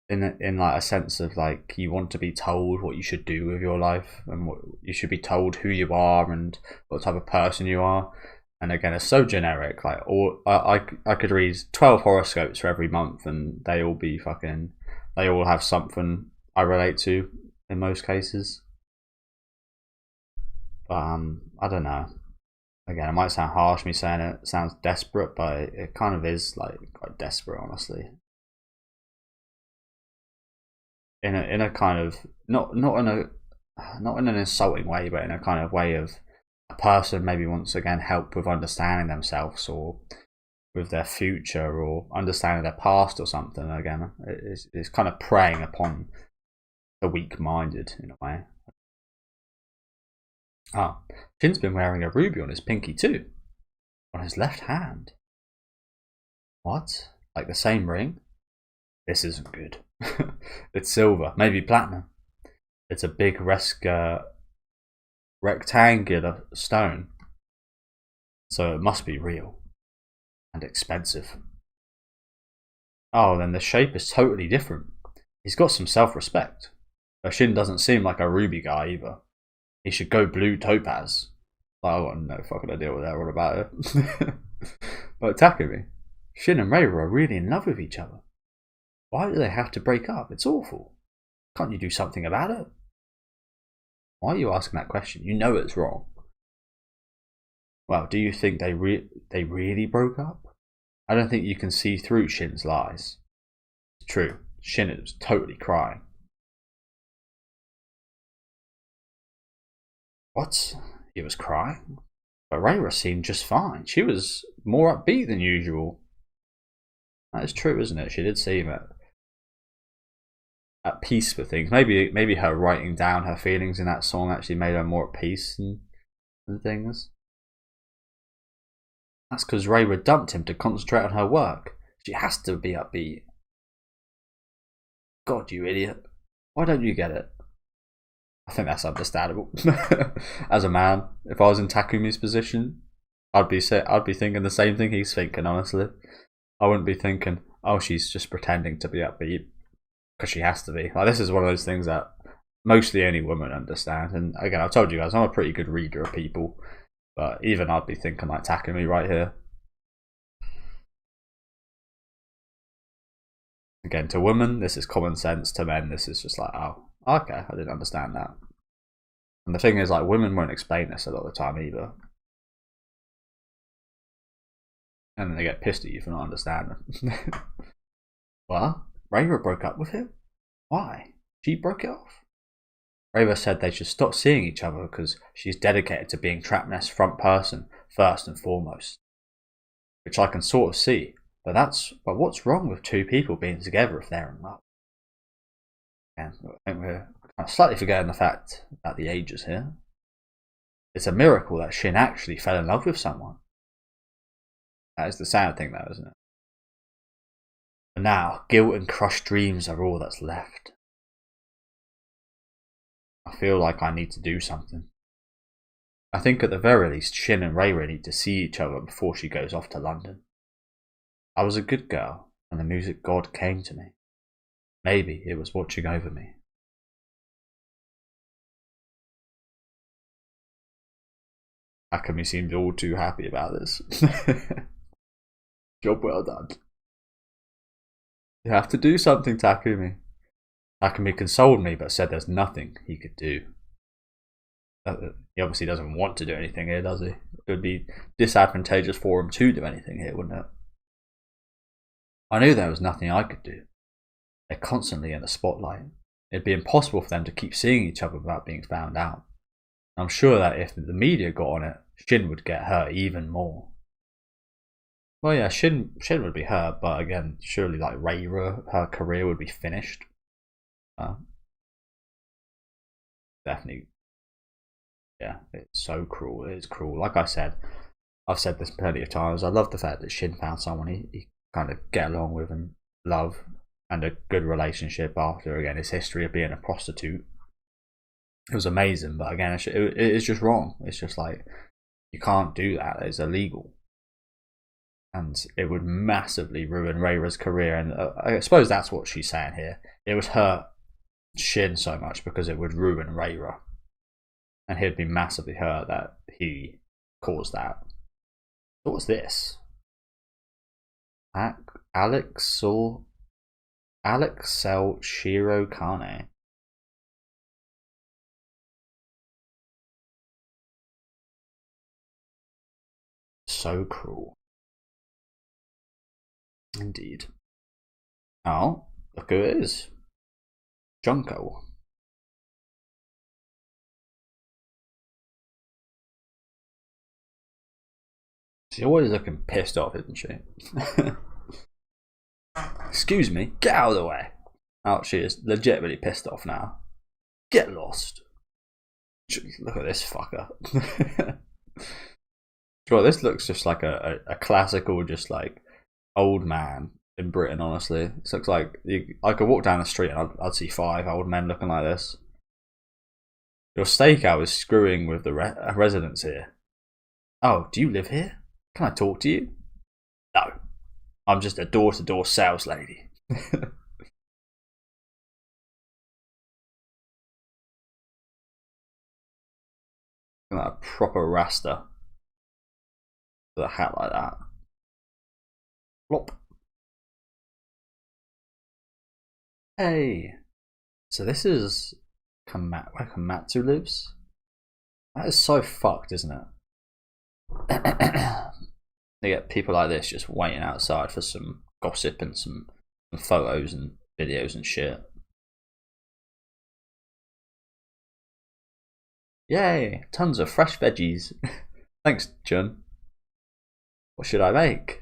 In like a sense of like you want to be told what you should do with your life, and what you should be told who you are and what type of person you are. And again, it's so generic. Like, I could read 12 horoscopes for every month, and they all have something I relate to in most cases. But I don't know. Again, it might sound harsh me saying it. It sounds desperate, but it kind of is like quite desperate, honestly. In a kind of not in an insulting way, but in a kind of way of a person maybe wants again help with understanding themselves or with their future or understanding their past or something. Again, it's kind of preying upon the weak-minded in a way. Shin's been wearing a ruby on his pinky too, on his left hand. What? Like the same ring? This isn't good. It's silver, maybe platinum. It's a big rectangular stone, so it must be real and expensive. Oh, then the shape is totally different. He's got some self-respect. But Shin doesn't seem like a ruby guy either. He should go blue topaz. I've got no fucking idea what they're all about it. But Takumi, Shin and Reira are really in love with each other. Why do they have to break up? It's awful. Can't you do something about it? Why are you asking that question? You know it's wrong. Well, do you think they really broke up? I don't think you can see through Shin's lies. It's true. Shin was totally crying. What? He was crying? But Reira seemed just fine. She was more upbeat than usual. That is true, isn't it? She did seem at peace with things. Maybe her writing down her feelings in that song actually made her more at peace and things. That's because Reira dumped him to concentrate on her work. She has to be upbeat. God, you idiot. Why don't you get it? I think that's understandable. As a man, if I was in Takumi's position, I'd be thinking the same thing he's thinking, honestly. I wouldn't be thinking, oh, she's just pretending to be upbeat. Because she has to be. Like, this is one of those things that mostly only women understand. And again, I've told you guys, I'm a pretty good reader of people. But even I'd be thinking like Takumi right here. Again, to women, this is common sense. To men, this is just like, oh, okay, I didn't understand that. And the thing is, like, women won't explain this a lot of the time either. And then they get pissed at you for not understanding. Well, Reira broke up with him? Why? She broke it off. Reira said they should stop seeing each other because she's dedicated to being Trapnest's front person first and foremost. Which I can sort of see, but what's wrong with two people being together if they're in love? And I think we're slightly forgetting the fact about the ages here. It's a miracle that Shin actually fell in love with someone. That is the sad thing though, isn't it? But now, guilt and crushed dreams are all that's left. I feel like I need to do something. I think at the very least Shin and Reira need to see each other before she goes off to London. I was a good girl, and the music god came to me. Maybe it was watching over me. Takumi seemed all too happy about this. Job well done. You have to do something, Takumi. Takumi consoled me, but said there's nothing he could do. He obviously doesn't want to do anything here, does he? It would be disadvantageous for him to do anything here, wouldn't it? I knew there was nothing I could do. They're constantly in the spotlight. It'd be impossible for them to keep seeing each other without being found out. I'm sure that if the media got on it, Shin would get hurt even more. Well, yeah, Shin would be her, but again, surely like Reira, her career would be finished. Uh, Definitely, yeah, it's so cruel. It is cruel. Like I said, I've said this plenty of times. I love the fact that Shin found someone he kind of get along with and love, and a good relationship after, again, his history of being a prostitute. It was amazing, but again, it is just wrong. It's just like, you can't do that. It's illegal. And it would massively ruin Reira's career. And I suppose that's what she's saying here. It would hurt Shin so much because it would ruin Reira. And he'd be massively hurt that he caused that. So what's this? Alexel Shiro Kane. So cruel. Indeed. Oh, look who it is. Junko. She's always looking pissed off, isn't she? Excuse me, get out of the way. Oh, she is legitimately pissed off now. Get lost. Look at this fucker. Well, this looks just like a classical, just like old man in Britain. Honestly, this looks like I could walk down the street and I'd see 5 old men looking like this. Your stakeout is screwing with the residents here. Oh, do you live here? Can I talk to you? No, I'm just a door-to-door sales lady. Like a proper rasta with a hat like that. Flop. Hey, so this is where Komatsu lives? That is so fucked, isn't it? They get people like this just waiting outside for some gossip and some photos and videos and shit. Yay, tons of fresh veggies. Thanks, Jun. What should I make?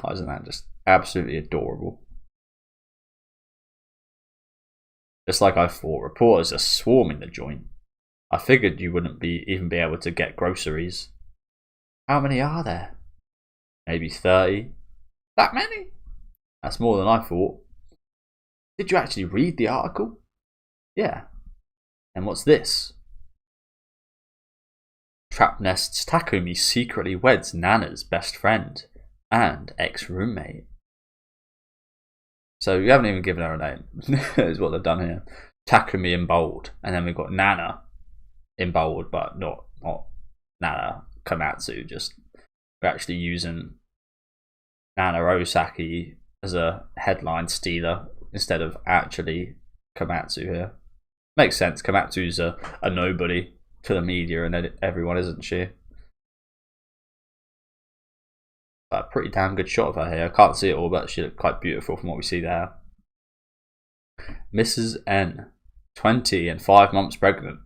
Oh, isn't that just absolutely adorable? Just like I thought, reporters are swarming the joint. I figured you wouldn't even be able to get groceries. How many are there? Maybe 30. That many? That's more than I thought. Did you actually read the article? Yeah. And what's this? Trap Nest's Takumi secretly weds Nana's best friend and ex-roommate. So you haven't even given her a name, is what they've done here. Takumi in bold, and then we've got Nana in bold, but not Nana Komatsu. Just we're actually using Nana Osaki as a headline stealer instead of actually Komatsu here. Makes sense. Komatsu's a nobody to the media and everyone, isn't she? But a pretty damn good shot of her here. I can't see it all, but she looked quite beautiful from what we see there. Mrs. N, 20 and 5 months pregnant.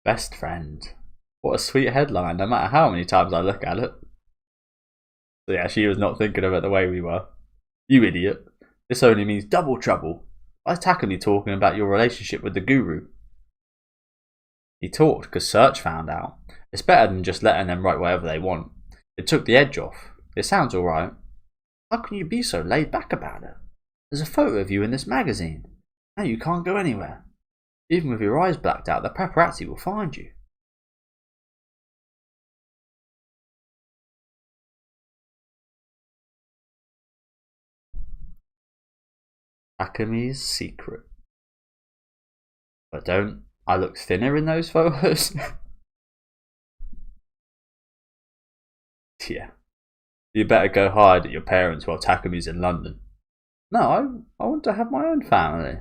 Best friend. What a sweet headline, no matter how many times I look at it. So yeah, she was not thinking of it the way we were. You idiot. This only means double trouble. Why is Takumi talking about your relationship with the guru? He talked because Search found out. It's better than just letting them write whatever they want. It took the edge off. It sounds alright. How can you be so laid back about it? There's a photo of you in this magazine. Now you can't go anywhere. Even with your eyes blacked out, the paparazzi will find you. Takumi's secret. But don't I look thinner in those photos? Yeah. You better go hide at your parents while Takumi's in London. No, I want to have my own family.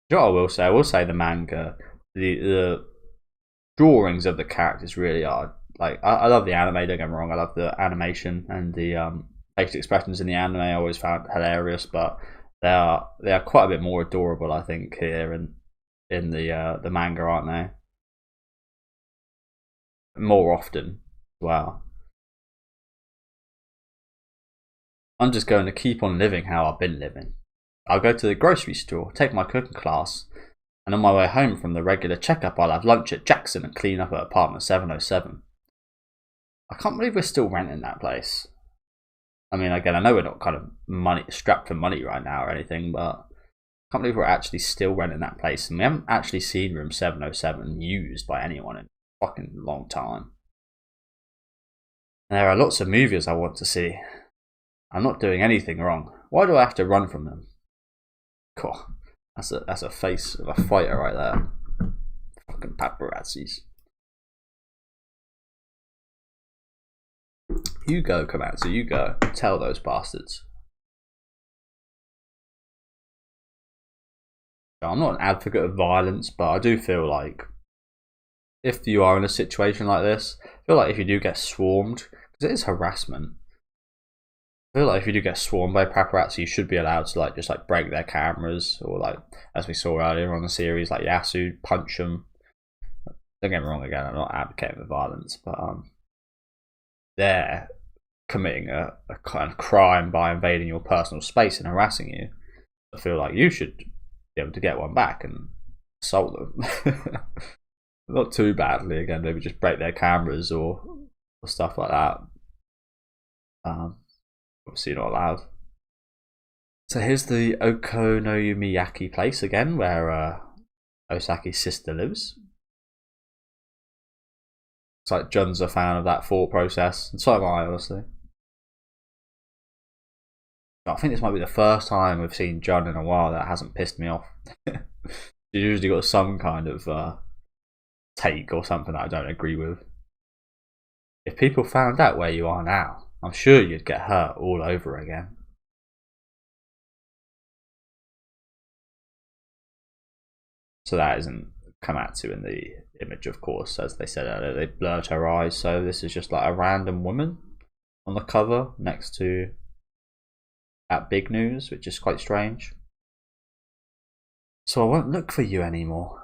You know what I will say? I will say the manga, the drawings of the characters really are like I love the anime. Don't get me wrong. I love the animation and the facial expressions in the anime. I always found hilarious, but They are quite a bit more adorable, I think, here in the manga, aren't they? More often as well. I'm just going to keep on living how I've been living. I'll go to the grocery store, take my cooking class, and on my way home from the regular checkup, I'll have lunch at Jackson and clean up at apartment 707. I can't believe we're still renting that place. I mean, again, I know we're not kind of strapped for money right now or anything, but I can't believe we're actually still renting that place, and we haven't actually seen room 707 used by anyone in a fucking long time. And there are lots of movies I want to see. I'm not doing anything wrong. Why do I have to run from them? God, that's a face of a fighter right there. Fucking paparazzis. You go, Komatsu, you go. Tell those bastards. I'm not an advocate of violence, but I do feel like if you are in a situation like this, I feel like if you do get swarmed, because it is harassment, I feel like if you do get swarmed by paparazzi, you should be allowed to just break their cameras, or as we saw earlier on the series, like Yasu, punch them. Don't get me wrong, again, I'm not advocating for violence, but they're committing a kind of crime by invading your personal space and harassing you. I feel like you should be able to get one back and assault them. Not too badly, again, maybe just break their cameras or stuff like that. Obviously not allowed. So here's the Okonomiyaki place again, where Osaki's sister lives. It's like Jun's a fan of that thought process, and so am I, honestly. I think this might be the first time we've seen Jun in a while that hasn't pissed me off. She's usually got some kind of take or something that I don't agree with. If people found out where you are now, I'm sure you'd get hurt all over again. So that isn't Komatsu in the image, of course, as they said earlier. They blurred her eyes, so this is just like a random woman on the cover next to that big news, which is quite strange. So I won't look for you anymore.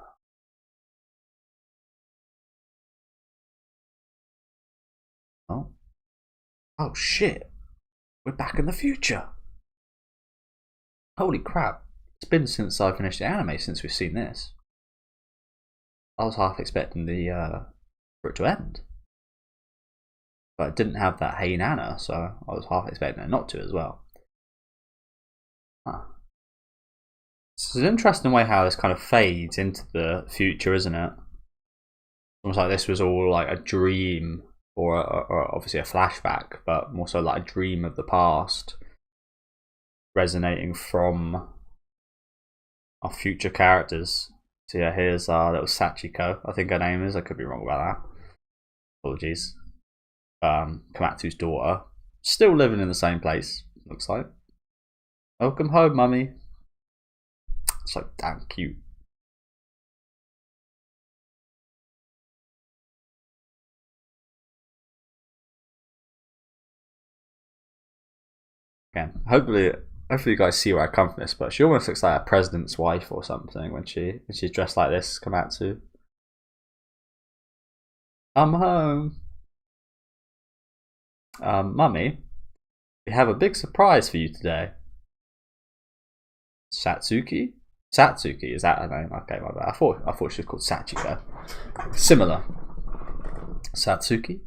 Oh shit, we're back in the future. Holy crap, it's been since I finished the anime since we've seen this. I was half expecting for it to end. But it didn't have that Hey Nana, so I was half expecting it not to as well. Huh. It's an interesting way how this kind of fades into the future, isn't it? Almost like this was all like a dream, or obviously a flashback, but more so like a dream of the past, resonating from our future characters. So yeah, here's our little Sachiko, I think her name is. I could be wrong about that. Apologies. Komatsu's daughter, still living in the same place, looks like. Welcome home, mummy. So damn cute. Again, hopefully you guys see where I come from this, but she almost looks like a president's wife or something when she's dressed like this. Komatsu. I'm home. Mummy, we have a big surprise for you today. Satsuki? Satsuki, is that her name? Okay, my bad. I thought she was called Sachiko. Similar. Satsuki?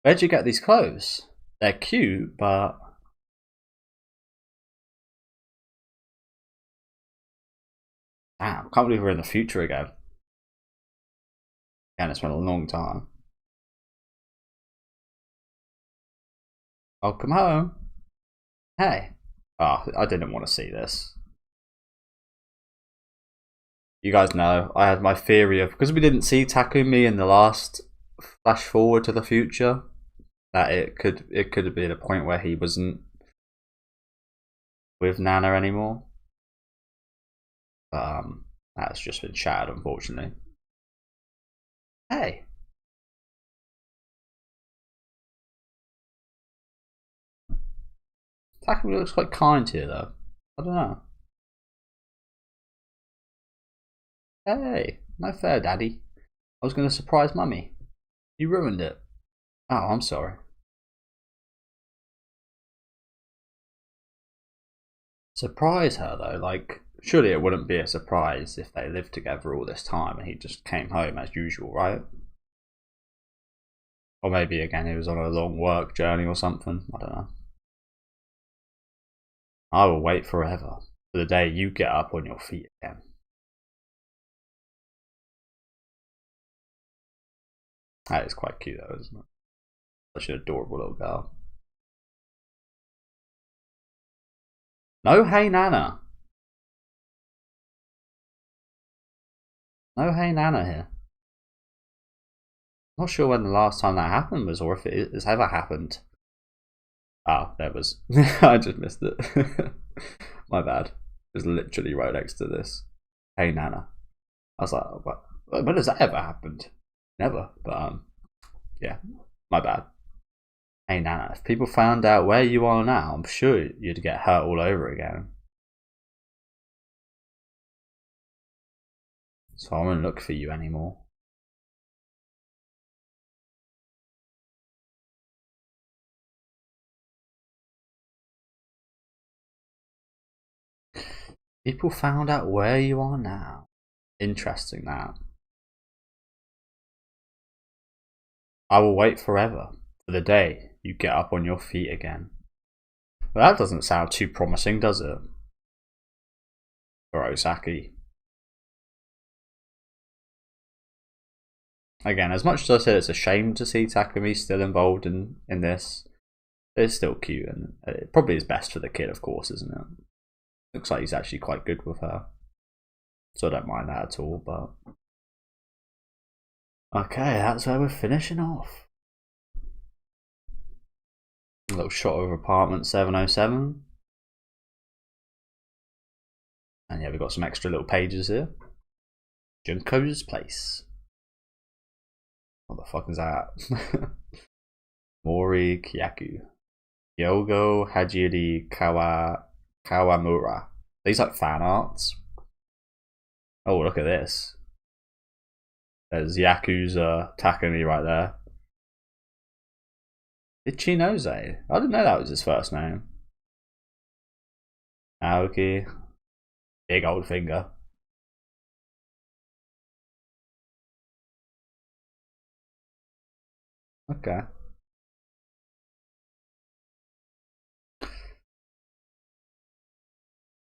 Where'd you get these clothes? They're cute, but damn, can't believe we're in the future again. And it's been a long time. Welcome home. Hey. Oh, I didn't want to see this. You guys know, I had my theory of, because we didn't see Takumi in the last flash forward to the future, that it could have been a point where he wasn't with Nana anymore. But that's just been shattered, unfortunately. Hey. Takumi looks quite kind here, though. I don't know. Hey, no fair, Daddy. I was going to surprise Mummy. You ruined it. Oh, I'm sorry. Surprise her, though? Like, surely it wouldn't be a surprise if they lived together all this time and he just came home as usual, right? Or maybe, again, he was on a long work journey or something. I don't know. I will wait forever for the day you get up on your feet again. That is quite cute, though, isn't it? Such an adorable little girl. No Hey Nana. No Hey Nana here. Not sure when the last time that happened was, or if it has ever happened. Oh, there was. I just missed it. My bad. It was literally right next to this. Hey Nana. I was like, when has that ever happened? Never. But yeah, my bad. Hey Nana, if people found out where you are now, I'm sure you'd get hurt all over again. So I won't look for you anymore. People found out where you are now. Interesting, that. I will wait forever for the day you get up on your feet again. Well, that doesn't sound too promising, does it? For Osaki. Again, as much as I said it's a shame to see Takumi still involved in this, it's still cute, and it probably is best for the kid, of course, isn't it? Looks like he's actually quite good with her. So I don't mind that at all, but... Okay, that's where we're finishing off. A little shot of apartment 707. And yeah, we've got some extra little pages here. Junko's place. What the fuck is that? Mori Kyaku. Yogo Hajiri Kawamura. These like fan arts. Oh, look at this. There's Yakuza Takumi right there. Ichinose. I didn't know that was his first name. Aoki. Big old finger. Okay.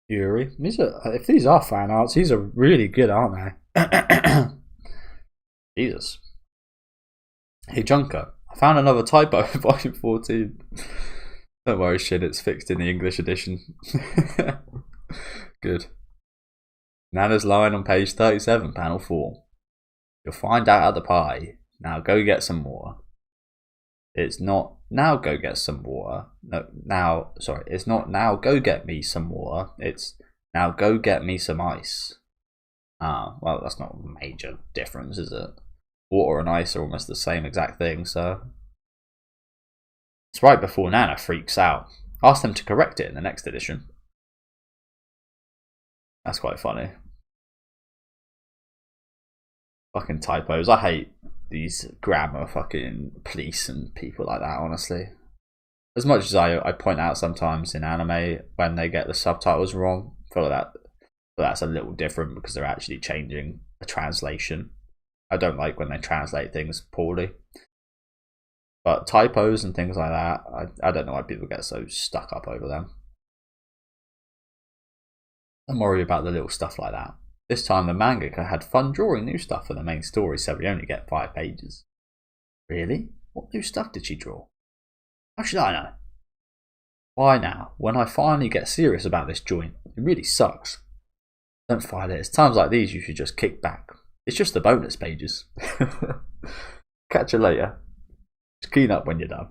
Yuri. If these are fan arts, these are really good, aren't they? Jesus. Hey Junko, I found another typo in volume 14. Don't worry, shit, it's fixed in the English edition. Good. Nana's line on page 37, panel 4. You'll find out at the pie. Now go get some more. It's not now go get some water. No, now, sorry, it's not now go get me some water. It's now go get me some ice. Ah, well, that's not a major difference, is it? Water and ice are almost the same exact thing, so. It's right before Nana freaks out. Ask them to correct it in the next edition. That's quite funny. Fucking typos. I hate these grammar fucking police and people like that, honestly. As much as I point out sometimes in anime when they get the subtitles wrong, I feel like that's a little different because they're actually changing the translation. I don't like when they translate things poorly. But typos and things like that, I don't know why people get so stuck up over them. Don't worry about the little stuff like that. This time the mangaka had fun drawing new stuff for the main story, so we only get 5 pages. Really? What new stuff did she draw? How should I know? Why now, when I finally get serious about this joint, it really sucks. Don't fight it. It's times like these you should just kick back. It's just the bonus pages. Catch you later. Just clean up when you're done.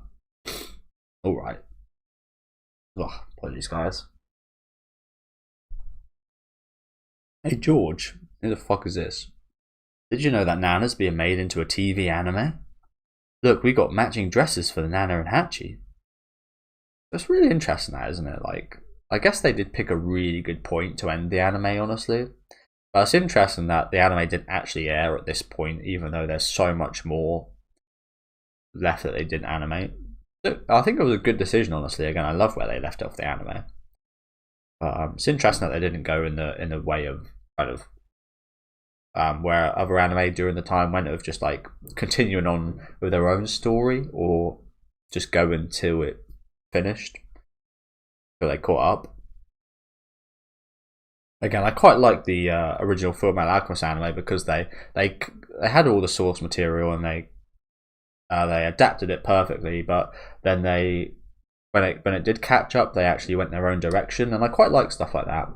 Alright. Apologies, guys. Hey George, who the fuck is this? Did you know that Nana's being made into a TV anime? Look, we got matching dresses for the Nana and Hachi. That's really interesting, that, isn't it? Like, I guess they did pick a really good point to end the anime, honestly. It's interesting that the anime didn't actually air at this point, even though there's so much more left that they didn't animate. So I think it was a good decision, honestly. Again, I love where they left off the anime. But it's interesting that they didn't go in the way of kind of where other anime during the time went, of just like continuing on with their own story, or just go until it finished, so they caught up. Again, I quite like the original Fullmetal Alchemist anime because they had all the source material, and they adapted it perfectly. But then when it did catch up, they actually went their own direction, and I quite like stuff like that.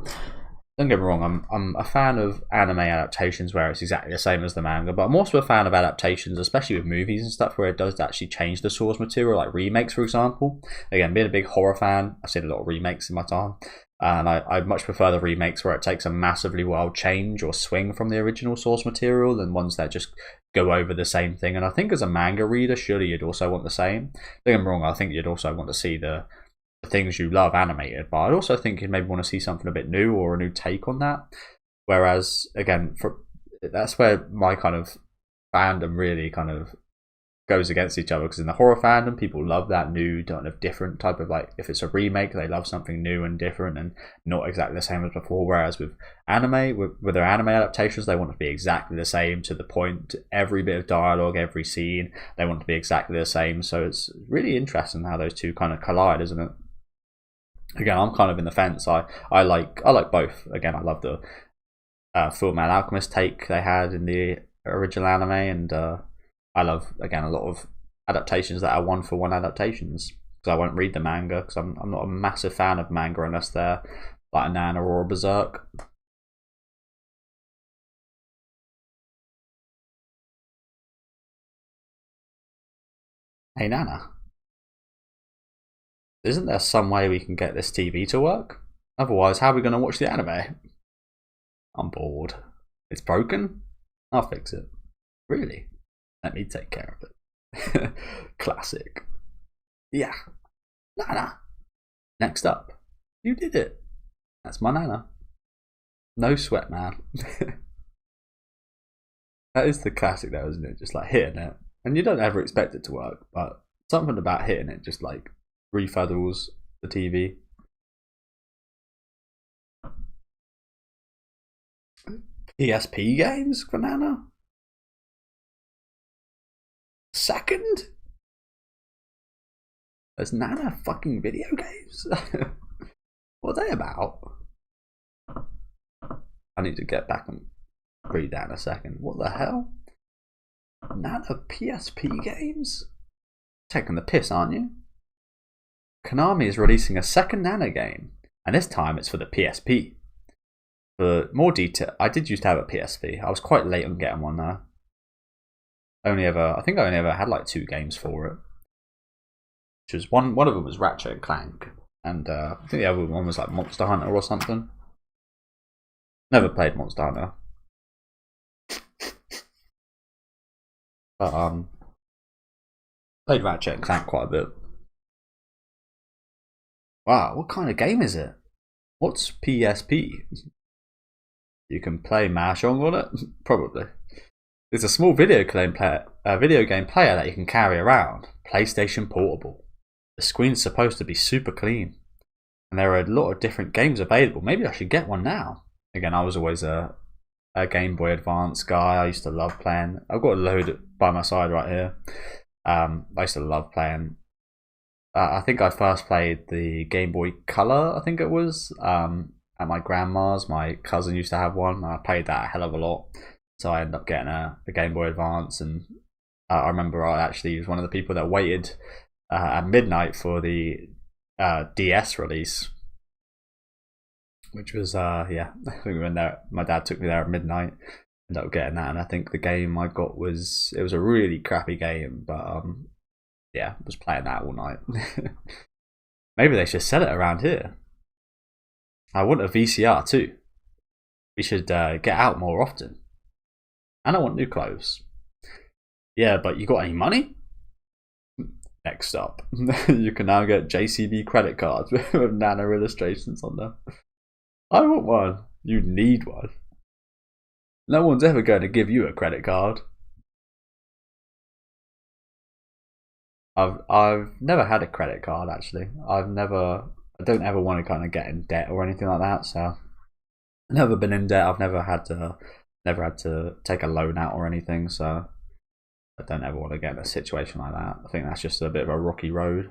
Don't get me wrong, I'm a fan of anime adaptations where it's exactly the same as the manga, but I'm also a fan of adaptations, especially with movies and stuff, where it does actually change the source material, like remakes, for example. Again, being a big horror fan, I've seen a lot of remakes in my time, and I much prefer the remakes where it takes a massively wild change or swing from the original source material than ones that just go over the same thing. And I think as a manga reader, surely you'd also want the same. Don't get me wrong, I think you'd also want to see the things you love animated, but I also think you'd maybe want to see something a bit new or a new take on that. Whereas, again, that's where my kind of fandom really kind of goes against each other, because in the horror fandom, people love that new kind of different type of, like, if it's a remake, they love something new and different and not exactly the same as before. Whereas with anime, with their anime adaptations, they want to be exactly the same, to the point. Every bit of dialogue, every scene, they want to be exactly the same. So it's really interesting how those two kind of collide, isn't it? Again, I'm kind of in the fence. I like both. Again, I love the Fullmetal Alchemist take they had in the original anime, and I love, again, a lot of adaptations that are one-for-one adaptations, because I won't read the manga, because I'm not a massive fan of manga unless they're like a Nana or a Berserk. Hey Nana, isn't there some way we can get this TV to work? Otherwise, how are we going to watch the anime? I'm bored. It's broken? I'll fix it. Really? Let me take care of it. Classic. Yeah. Nana. Next up. You did it. That's my Nana. No sweat, man. That is the classic though, isn't it? Just like hitting it. And you don't ever expect it to work, but something about hitting it just like refuddles the TV. PSP games for Nana? Second? There's Nana fucking video games? What are they about? I need to get back and read that in a second. What the hell? Nana PSP games? Taking the piss, aren't you? Konami is releasing a second Nana game, and this time it's for the PSP. For more detail, I did used to have a PSP. I was quite late on getting one though. I think I only ever had like 2 games for it. Which was one of them was Ratchet and Clank, and I think the other one was like Monster Hunter or something. Never played Monster Hunter. But played Ratchet and Clank quite a bit. Wow, what kind of game is it? What's PSP? You can play Mahjong on it? Probably. It's a small video game player that you can carry around. PlayStation Portable. The screen's supposed to be super clean, and there are a lot of different games available. Maybe I should get one now. Again, I was always a Game Boy Advance guy. I used to love playing. I've got a load by my side right here. I used to love playing. I think I first played the Game Boy Color, I think it was, at my grandma's. My cousin used to have one, and I played that a hell of a lot. So I ended up getting a Game Boy Advance, and I remember I actually was one of the people that waited at midnight for the DS release, which was, yeah, I think we went there. My dad took me there at midnight, ended up getting that, and I think the game I got was a really crappy game, but yeah, I was playing that all night. Maybe they should sell it around here. I want a VCR too. We should get out more often. And I want new clothes. Yeah, but you got any money? Next up, you can now get JCB credit cards with Nana illustrations on them. I want one. You need one. No one's ever going to give you a credit card. I've never had a credit card actually. I don't ever want to kind of get in debt or anything like that. So I've never been in debt. I've never had to take a loan out or anything. So I don't ever want to get in a situation like that. I think that's just a bit of a rocky road.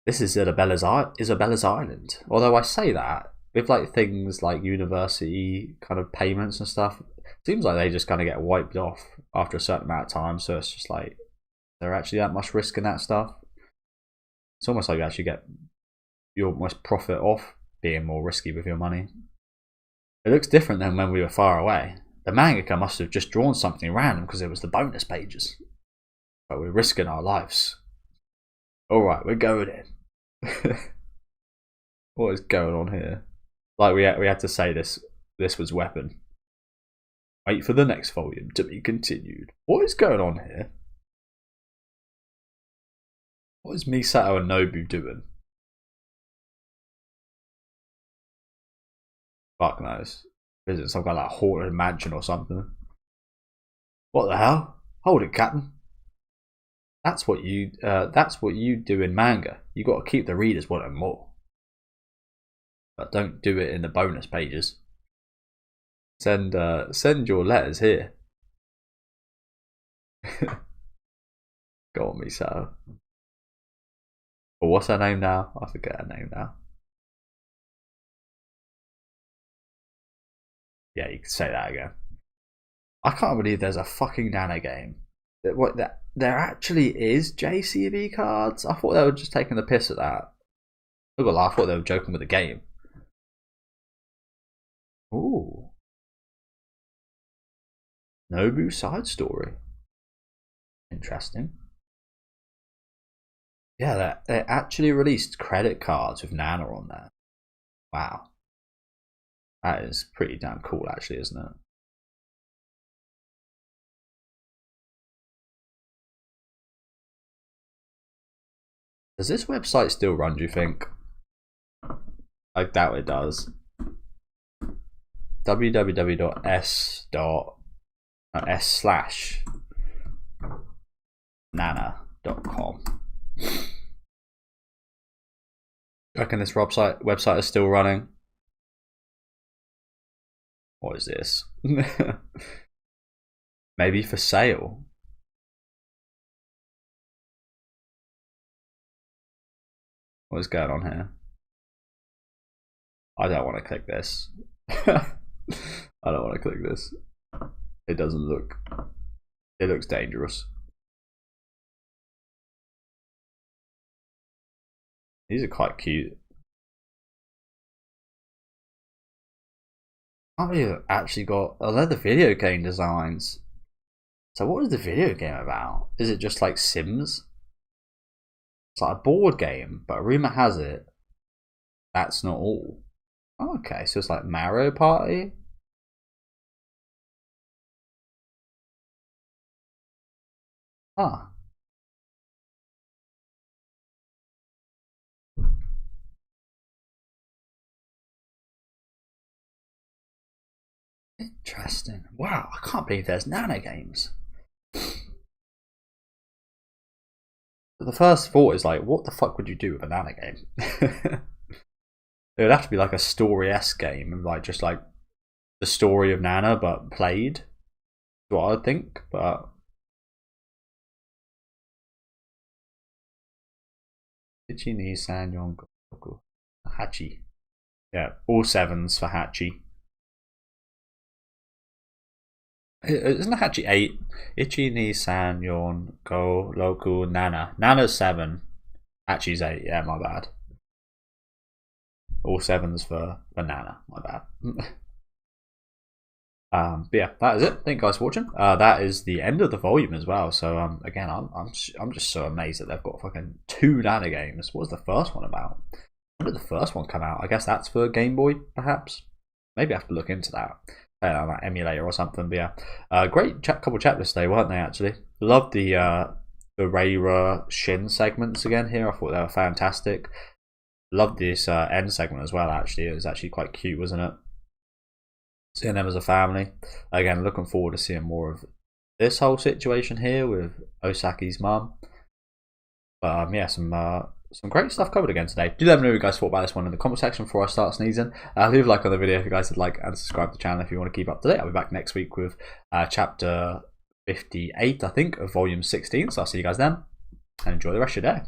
This is Isabella's Island. Although I say that, with like things like university kind of payments and stuff, it seems like they just kind of get wiped off after a certain amount of time. So it's just like, there actually that much risk in that stuff. It's almost like you almost profit off being more risky with your money. It looks different than when we were far away. The mangaka must have just drawn something random because it was the bonus pages. But we're risking our lives. Alright, we're going in. What is going on here? Like we had to say this was weapon. Wait for the next volume to be continued. What is going on here? What is Misato and Nobu doing? Fuck knows. Is it some kind of like haunted mansion or something? What the hell? Hold it, Captain. That's what you do in manga. You got to keep the readers wanting more. But don't do it in the bonus pages. Send your letters here. Go on, Misato. But what's her name now? I forget her name now. Yeah, you can say that again. I can't believe there's a fucking Nana game. There actually is JCB cards? I thought they were just taking the piss at that. Look at that, I thought they were joking with the game. Ooh. Nobu side story. Interesting. Yeah, they actually released credit cards with Nana on there. Wow. That is pretty damn cool actually, isn't it? Does this website still run, do you think? I doubt it does. www.s/nana.com. I reckon this website is still running. What is this? Maybe for sale. What is going on here? I don't want to click this. I don't want to click this. It doesn't look. It looks dangerous. These are quite cute. Oh, we've actually got a lot of video game designs. So what is the video game about? Is it just like Sims? It's like a board game, but rumor has it that's not all. Oh, okay, so it's like Mario Party. Ah. Interesting. Wow, I can't believe there's Nana games. The first thought is like, what the fuck would you do with a Nana game? It would have to be like a story-esque game, like just like the story of Nana but played. Is what I would think, but Ichi ni Sanyon Goku Hachi. Yeah, all sevens for Hachi. Isn't Hachi 8? Ichi ni Sanyon Go Loku Nana. Nana's 7. Hachi's 8. Yeah, my bad. All sevens for Nana. My bad. But yeah, that is it. Thank you guys for watching. That is the end of the volume as well. So again, I'm just so amazed that they've got fucking 2 Nana games. What was the first one about? When did the first one come out? I guess that's for Game Boy, perhaps. Maybe I have to look into that. Like emulator or something. But yeah, great couple chapters today, weren't they? Actually, loved the Reira Shin segments again here. I thought they were fantastic. Loved this end segment as well. Actually, it was actually quite cute, wasn't it? seeing them as a family. Again, looking forward to seeing more of this whole situation here with Osaki's mum. But yeah, some great stuff covered again today. Do let me know what you guys thought about this one in the comment section before I start sneezing. Leave a like on the video if you guys would like, and subscribe to the channel if you want to keep up to date. I'll be back next week with chapter 58, I think, of volume 16. So I'll see you guys then, and enjoy the rest of your day.